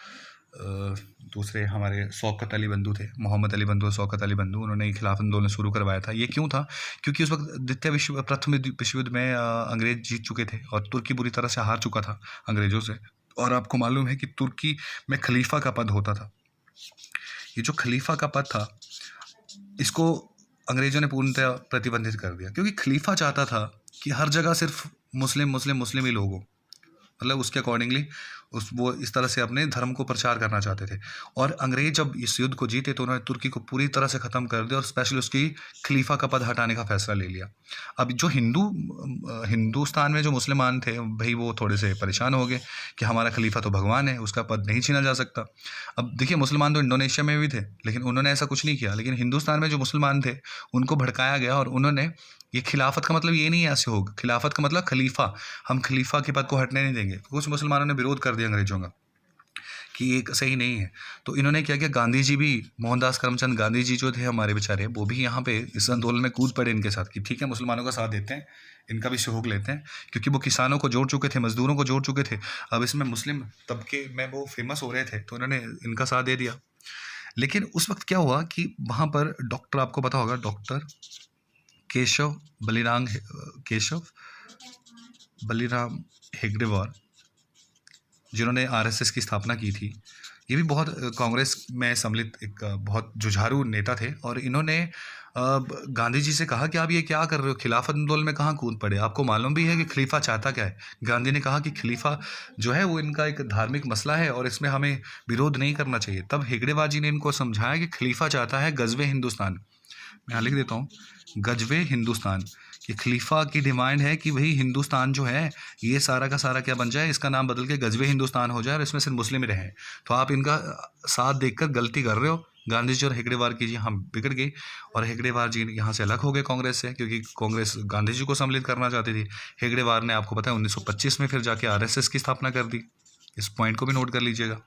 दूसरे हमारे शौकत अली बंधु थे, मोहम्मद अली बंधु और शौकत अली बंधु, उन्होंने खिलाफत आंदोलन शुरू करवाया था। ये क्यों था? क्योंकि उस वक्त प्रथम विश्व युद्ध में अंग्रेज जीत चुके थे और तुर्की बुरी तरह से हार चुका था अंग्रेज़ों से। और आपको मालूम है कि तुर्की में खलीफा का पद होता था। ये जो खलीफा का पद था, इसको अंग्रेज़ों ने पूर्णतः प्रतिबंधित कर दिया, क्योंकि खलीफा चाहता था कि हर जगह सिर्फ मुस्लिम मुस्लिम मुस्लिम ही लोग हो। मतलब उसके अकॉर्डिंगली वो इस तरह से अपने धर्म को प्रचार करना चाहते थे। और अंग्रेज जब इस युद्ध को जीते तो उन्होंने तुर्की को पूरी तरह से ख़त्म कर दिया और स्पेशली उसकी खलीफा का पद हटाने का फैसला ले लिया। अब जो हिंदुस्तान में जो मुसलमान थे भाई वो थोड़े से परेशान हो गए कि हमारा खलीफा तो भगवान है, उसका पद नहीं छीना जा सकता। अब देखिए मुसलमान तो इंडोनेशिया में भी थे लेकिन उन्होंने ऐसा कुछ नहीं किया, लेकिन हिंदुस्तान में जो मुसलमान थे उनको भड़काया गया और उन्होंने, ये खिलाफत का मतलब ये नहीं है ऐसे होगा, खिलाफत का मतलब खलीफा, हम खलीफा के पद को हटने नहीं देंगे। कुछ मुसलमानों ने विरोध कर दिया अंग्रेजों का कि ये सही नहीं है। तो इन्होंने क्या किया, गांधी जी भी, मोहनदास करमचंद गांधी जी जो थे हमारे बेचारे, वो भी यहाँ पे इस आंदोलन में कूद पड़े इनके साथ कि ठीक है मुसलमानों का साथ देते हैं, इनका भी सहयोग लेते हैं, क्योंकि वो किसानों को जोड़ चुके थे, मजदूरों को जोड़ चुके थे। अब इसमें मुस्लिम तबके में वो फेमस हो रहे थे तो इन्होंने इनका साथ दे दिया। लेकिन उस वक्त क्या हुआ कि वहाँ पर डॉक्टर, आपको पता होगा, डॉक्टर केशव बलिराम हेगडेवार, जिन्होंने आरएसएस की स्थापना की थी, ये भी बहुत कांग्रेस में सम्मिलित एक बहुत जुझारू नेता थे। और इन्होंने गांधी जी से कहा कि आप ये क्या कर रहे हो, खिलाफत आंदोलन में कहाँ कूद पड़े, आपको मालूम भी है कि खलीफा चाहता क्या है। गांधी ने कहा कि खलीफा जो है वो इनका एक धार्मिक मसला है और इसमें हमें विरोध नहीं करना चाहिए। तब हेगड़ेवार जी ने इनको समझाया कि खलीफा चाहता है गजवे हिंदुस्तान, मैं यहाँ लिख देता हूँ, गजवे हिंदुस्तान, कि खलीफा की डिमांड है कि भाई हिंदुस्तान जो है ये सारा का सारा क्या बन जाए, इसका नाम बदल के गजवे हिंदुस्तान हो जाए और इसमें सिर्फ मुस्लिम ही रहें। तो आप इनका साथ देखकर गलती कर रहे हो। गांधी जी और हेगड़ेवार की जी हम बिगड़ गई और हेगड़ेवार जी यहाँ से अलग हो गए कांग्रेस से, क्योंकि कांग्रेस गांधी जी को सम्मिलित करना चाहती थी। हेगड़ेवार ने, आपको पता है, 1925 में फिर जाके आरएसएस की स्थापना कर दी। इस पॉइंट को भी नोट कर लीजिएगा।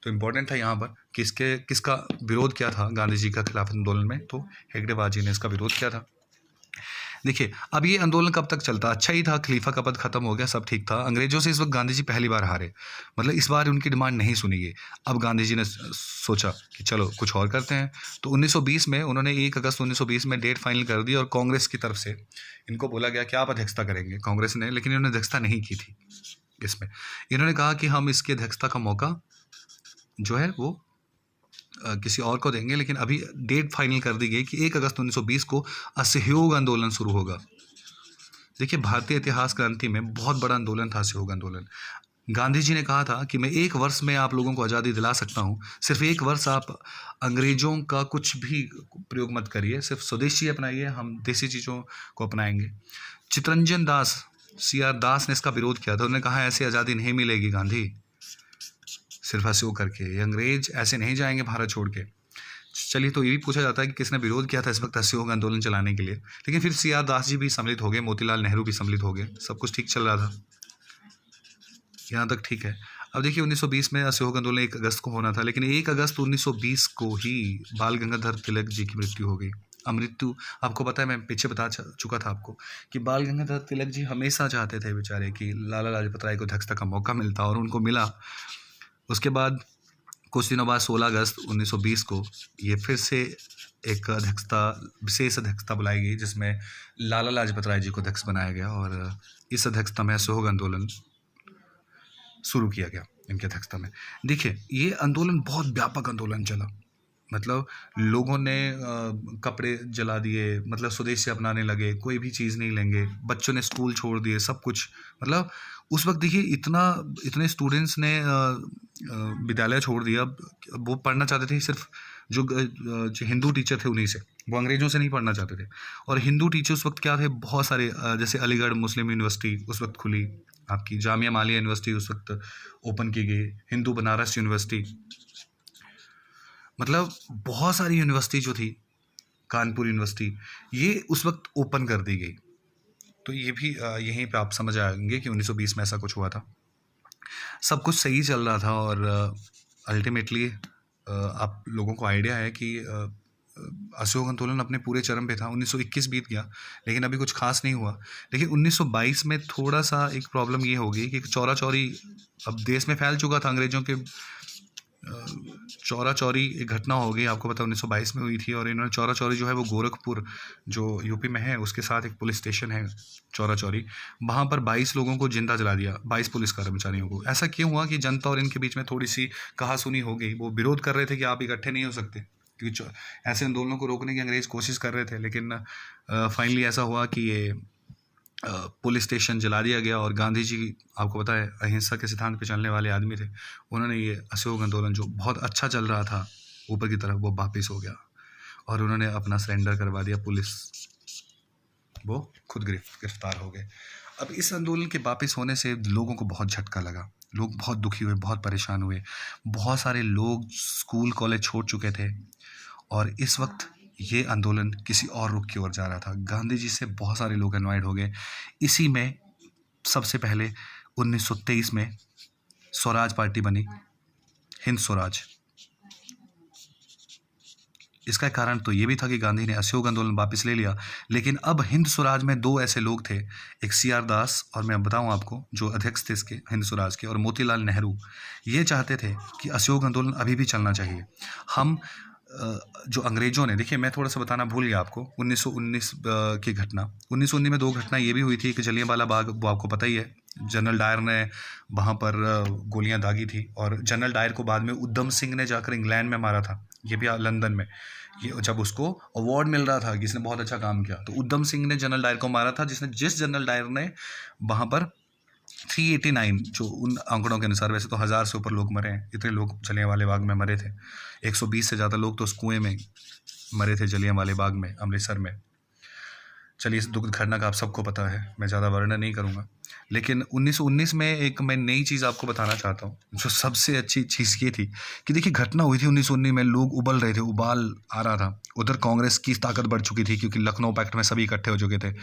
तो इम्पोर्टेंट था यहाँ पर किसका विरोध क्या था गांधी जी का खिलाफत आंदोलन में, तो हेगड़ेवार जी ने इसका विरोध किया था। देखिए अब ये आंदोलन कब तक चलता, अच्छा ही था, खलीफा का पद खत्म हो गया, सब ठीक था। अंग्रेजों से इस वक्त गांधी जी पहली बार हारे, मतलब इस बार उनकी डिमांड नहीं सुनी गई। अब गांधी जी ने सोचा कि चलो कुछ और करते हैं। तो 1920 में उन्होंने 1 अगस्त 1920 में डेट फाइनल कर दी और कांग्रेस की तरफ से इनको बोला गया कि आप अध्यक्षता करेंगे, कांग्रेस ने, लेकिन इन्होंने अध्यक्षता नहीं की थी इसमें। इन्होंने कहा कि हम इसकी अध्यक्षता का मौका जो है वो किसी और को देंगे, लेकिन अभी डेट फाइनल कर दी गई कि 1 अगस्त 1920 को असहयोग आंदोलन शुरू होगा। देखिए भारतीय इतिहास क्रांति में बहुत बड़ा आंदोलन था असहयोग आंदोलन। गांधी जी ने कहा था कि मैं 1 वर्ष में आप लोगों को आज़ादी दिला सकता हूँ, सिर्फ 1 वर्ष आप अंग्रेजों का कुछ भी प्रयोग मत करिए, सिर्फ स्वदेशी अपनाइए, हम देसी चीज़ों को अपनाएंगे। चित्तरंजन दास, CR दास ने इसका विरोध किया था। उन्होंने कहा ऐसे आज़ादी नहीं मिलेगी गांधी, सिर्फ असहयोग करके, ये अंग्रेज ऐसे नहीं जाएंगे भारत छोड़ के। चलिए, तो ये भी पूछा जाता है कि किसने विरोध किया था इस वक्त असहयोग आंदोलन चलाने के लिए, लेकिन फिर CR दास जी भी सम्मिलित हो गए, मोतीलाल नेहरू भी सम्मिलित हो गए, सब कुछ ठीक चल रहा था, यहाँ तक ठीक है। अब देखिए 1920 में असहयोग आंदोलन 1 अगस्त को होना था, लेकिन 1 अगस्त 1920 को ही बाल गंगाधर तिलक जी की मृत्यु हो गई। मृत्यु आपको पता है, मैं पीछे बता चुका था आपको कि बाल गंगाधर तिलक जी हमेशा चाहते थे बेचारे कि लाला लाजपत राय को अध्यक्षता का मौका मिलता, और उनको मिला। उसके बाद कुछ दिनों बाद 16 अगस्त 1920 को ये फिर से एक विशेष अध्यक्षता बुलाई गई, जिसमें लाला लाजपत राय जी को अध्यक्ष बनाया गया और इस अध्यक्षता में असहयोग आंदोलन शुरू किया गया इनकी अध्यक्षता में। देखिए ये आंदोलन बहुत व्यापक आंदोलन चला, मतलब लोगों ने कपड़े जला दिए, मतलब स्वदेशी अपनाने लगे, कोई भी चीज़ नहीं लेंगे, बच्चों ने स्कूल छोड़ दिए, सब कुछ। मतलब उस वक्त देखिए इतने स्टूडेंट्स ने विद्यालय छोड़ दिया। वो पढ़ना चाहते थे सिर्फ जो हिंदू टीचर थे उन्हीं से, वो अंग्रेज़ों से नहीं पढ़ना चाहते थे। और हिंदू टीचर उस वक्त क्या थे, बहुत सारे, जैसे अलीगढ़ मुस्लिम यूनिवर्सिटी उस वक्त खुली, आपकी जामिया मिलिया यूनिवर्सिटी उस वक्त ओपन की गई, हिंदू बनारस यूनिवर्सिटी, मतलब बहुत सारी यूनिवर्सिटी जो थी, कानपुर यूनिवर्सिटी, ये उस वक्त ओपन कर दी गई। तो ये भी यहीं पे आप समझ आएंगे कि 1920 में ऐसा कुछ हुआ था। सब कुछ सही चल रहा था और अल्टीमेटली आप लोगों को आइडिया है कि असहयोग आंदोलन अपने पूरे चरम पे था। 1921 बीत गया लेकिन अभी कुछ खास नहीं हुआ। लेकिन 1922 में थोड़ा सा एक प्रॉब्लम ये हो गई कि चौरा चौरी अब देश में फैल चुका था, अंग्रेज़ों के चौरा चौरी एक घटना हो गई, आपको पता 1922 में हुई थी। और इन्होंने चौरा चौरी जो है वो गोरखपुर जो यूपी में है उसके साथ एक पुलिस स्टेशन है चौरा चौरी, वहाँ पर 22 लोगों को जिंदा जला दिया, 22 पुलिस कर्मचारियों को। ऐसा क्यों हुआ कि जनता और इनके बीच में थोड़ी सी कहासुनी हो गई। वो विरोध कर रहे थे कि आप इकट्ठे नहीं हो सकते, क्योंकि ऐसे आंदोलनों को रोकने की अंग्रेज कोशिश कर रहे थे। लेकिन फाइनली ऐसा हुआ कि ये पुलिस स्टेशन जला दिया गया। और गांधी जी, आपको पता है, अहिंसा के सिद्धांत पे चलने वाले आदमी थे। उन्होंने ये असहयोग आंदोलन जो बहुत अच्छा चल रहा था ऊपर की तरफ, वो वापस हो गया और उन्होंने अपना सरेंडर करवा दिया। पुलिस, वो खुद गिरफ्तार हो गए। अब इस आंदोलन के वापस होने से लोगों को बहुत झटका लगा, लोग बहुत दुखी हुए, बहुत परेशान हुए। बहुत सारे लोग स्कूल कॉलेज छोड़ चुके थे और इस वक्त ये आंदोलन किसी और रुख की ओर जा रहा था। गांधी जी से बहुत सारे लोग अनवाइड हो गए। इसी में सबसे पहले 1923 में स्वराज पार्टी बनी, हिंद स्वराज। इसका कारण तो ये भी था कि गांधी ने असहयोग आंदोलन वापस ले लिया, लेकिन अब हिंद स्वराज में दो ऐसे लोग थे, एक CR दास, और मैं बताऊं आपको, जो अध्यक्ष थे इसके हिंद स्वराज के, और मोतीलाल नेहरू। ये चाहते थे कि असहयोग आंदोलन अभी भी चलना चाहिए। हम जो अंग्रेज़ों ने, देखिए मैं थोड़ा सा बताना भूल गया आपको, 1919 की घटना, 1919 में दो घटना ये भी हुई थी कि जलियांवाला बाग, वो आपको पता ही है, जनरल डायर ने वहाँ पर गोलियां दागी थी और जनरल डायर को बाद में उधम सिंह ने जाकर इंग्लैंड में मारा था, ये भी लंदन में। ये जब उसको अवार्ड मिल रहा था कि इसने बहुत अच्छा काम किया, तो उधम सिंह ने जनरल डायर को मारा था, जिस जनरल डायर ने वहाँ पर 389, जो उन आंकड़ों के अनुसार, वैसे तो 1000 से ऊपर लोग मरे हैं, इतने लोग जलियांवाले बाग में मरे थे। 120 से ज़्यादा लोग तो उस कुएं में मरे थे जलियांवाले बाग में, अमृतसर में। चलिए, इस दुख घटना का आप सबको पता है, मैं ज़्यादा वर्णन नहीं करूँगा। लेकिन 1919 में एक मैं नई चीज़ आपको बताना चाहता हूँ। जो सबसे अच्छी चीज़ ये थी कि देखिए, घटना हुई थी 1919 में, लोग उबल रहे थे, उबाल आ रहा था। उधर कांग्रेस की ताकत बढ़ चुकी थी क्योंकि लखनऊ पैक्ट में सभी इकट्ठे हो चुके थे।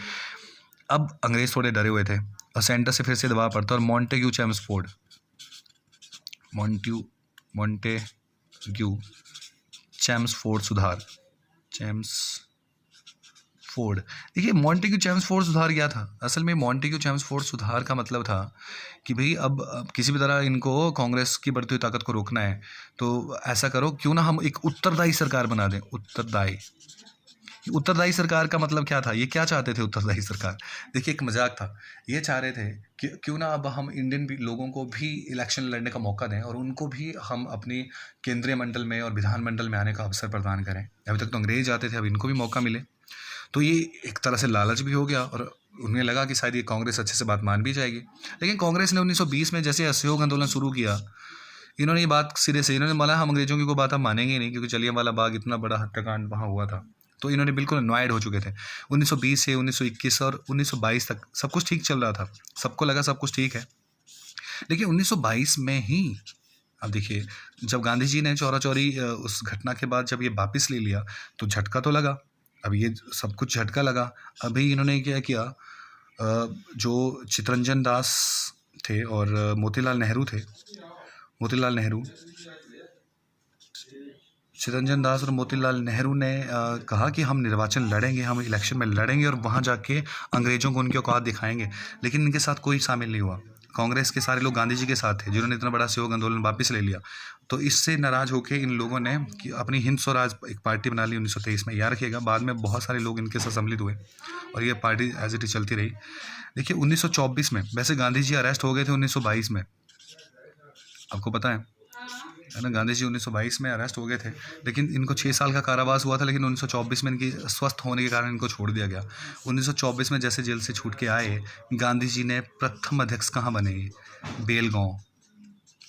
अब अंग्रेज़ थोड़े डरे हुए थे और सेंटर से फिर से दबाव पड़ता, और मॉन्टेग्यू चैम्सफोर्ड सुधार, चैम्सफोर्ड। देखिए, मॉन्टेग्यू चैम्सफोर्ड सुधार क्या था? असल में मॉन्टेग्यू चैम्सफोर्ड सुधार का मतलब था कि भाई अब किसी भी तरह इनको, कांग्रेस की बढ़ती हुई ताकत को रोकना है, तो ऐसा करो, क्यों ना हम एक उत्तरदायी सरकार बना दें। उत्तरदायी सरकार का मतलब क्या था? ये क्या चाहते थे उत्तरदायी सरकार? देखिए, एक मजाक था। ये चाह रहे थे कि क्यों ना अब हम इंडियन लोगों को भी इलेक्शन लड़ने का मौका दें और उनको भी हम अपनी केंद्रीय मंडल में और विधानमंडल में आने का अवसर प्रदान करें। अभी तक तो अंग्रेज आते थे, अब इनको भी मौका मिले। तो ये एक तरह से लालच भी हो गया और उन्हें लगा कि शायद ये कांग्रेस अच्छे से बात मान भी जाएगी। लेकिन कांग्रेस ने 1920 में जैसे असहयोग आंदोलन शुरू किया, इन्होंने ये बात सिरे से, इन्होंने बोला हम अंग्रेजों की कोई बात हम मानेंगे ही नहीं, क्योंकि जलियांवाला बाग इतना बड़ा हत्याकांड वहाँ हुआ था। तो इन्होंने बिल्कुल अनवाइड हो चुके थे। 1920 से 1921 और 1922 तक सब कुछ ठीक चल रहा था, सबको लगा सब कुछ ठीक है। लेकिन 1922 में ही, अब देखिए, जब गांधी जी ने चौरा चौरी उस घटना के बाद जब ये वापस ले लिया, तो झटका तो लगा। अब ये सब कुछ झटका लगा। अभी इन्होंने क्या किया, जो चित्तरंजन दास थे और मोतीलाल नेहरू ने कहा कि हम निर्वाचन लड़ेंगे, हम इलेक्शन में लड़ेंगे और वहाँ जाके अंग्रेज़ों को उनकी औकात दिखाएंगे। लेकिन इनके साथ कोई शामिल नहीं हुआ। कांग्रेस के सारे लोग गांधी जी के साथ थे, जिन्होंने इतना बड़ा सहयोग आंदोलन वापस ले लिया। तो इससे नाराज़ होकर इन लोगों ने कि अपनी हिंद स्वराज एक पार्टी बना ली 1923 में। याद रखिएगा, बाद में बहुत सारे लोग इनके साथ सम्मिलित हुए और ये पार्टी एज इट इज चलती रही। देखिए, 1924 में, वैसे गांधी जी अरेस्ट हो गए थे 1922 में, आपको पता है ना। गांधी जी 1922 में अरेस्ट हो गए थे, लेकिन इनको 6 साल का कारावास हुआ था। लेकिन 1924 में इनकी स्वस्थ होने के कारण इनको छोड़ दिया गया। 1924 में जैसे जेल से छूट के आए, गांधी जी ने प्रथम अध्यक्ष कहाँ बने?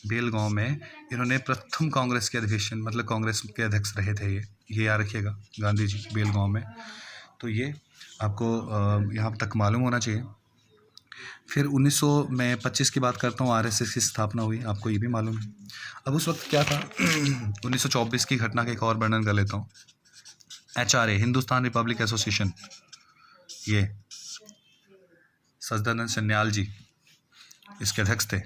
बेलगांव में इन्होंने प्रथम कांग्रेस के अधिवेशन, मतलब कांग्रेस के अध्यक्ष रहे थे। ये याद रखिएगा, गांधी जी बेलगांव में। तो ये आपको यहाँ तक मालूम होना चाहिए। फिर 1925 की बात करता हूँ, RSS की स्थापना हुई, आपको ये भी मालूम है। अब उस वक्त क्या था 1924 की घटना का एक और वर्णन कर लेता हूँ। HRA, हिंदुस्तान रिपब्लिक एसोसिएशन, ये सच्चिदानंद सन्याल जी इसके अध्यक्ष थे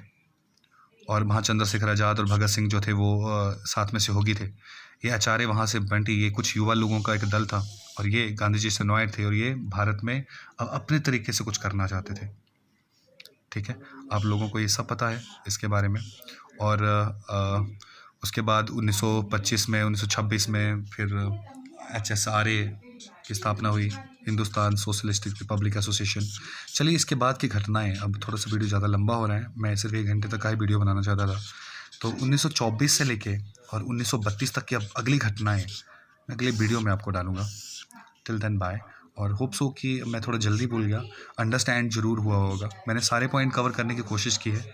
और वहाँ चंद्रशेखर आज़ाद और भगत सिंह जो थे वो साथ में सहयोगी थे। ये HRA वहाँ से बंटी, ये कुछ युवा लोगों का एक दल था और ये गांधी जी से अनॉयड थे और ये भारत में अब अपने तरीके से कुछ करना चाहते थे। ठीक है, आप लोगों को ये सब पता है इसके बारे में। और उसके बाद 1925 में, 1926 में फिर HSRA की स्थापना हुई, हिंदुस्तान सोशलिस्टिक रिपब्लिक एसोसिएशन। चलिए, इसके बाद की घटनाएं, अब थोड़ा सा वीडियो ज़्यादा लंबा हो रहा है, मैं सिर्फ 1 घंटे तक का ही वीडियो बनाना चाहता था। तो 1924 से लेके और 1932 तक की अब अगली घटनाएं मैं अगले वीडियो में आपको डालूंगा। Till then bye. और होप सो कि मैं थोड़ा जल्दी भूल गया, अंडरस्टैंड ज़रूर हुआ होगा। मैंने सारे पॉइंट कवर करने की कोशिश की है,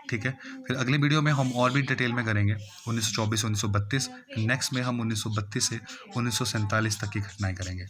ठीक है। फिर अगली वीडियो में हम और भी डिटेल में करेंगे 1924 1932। नेक्स्ट में हम 1932 से 1947 तक की घटनाएं करेंगे।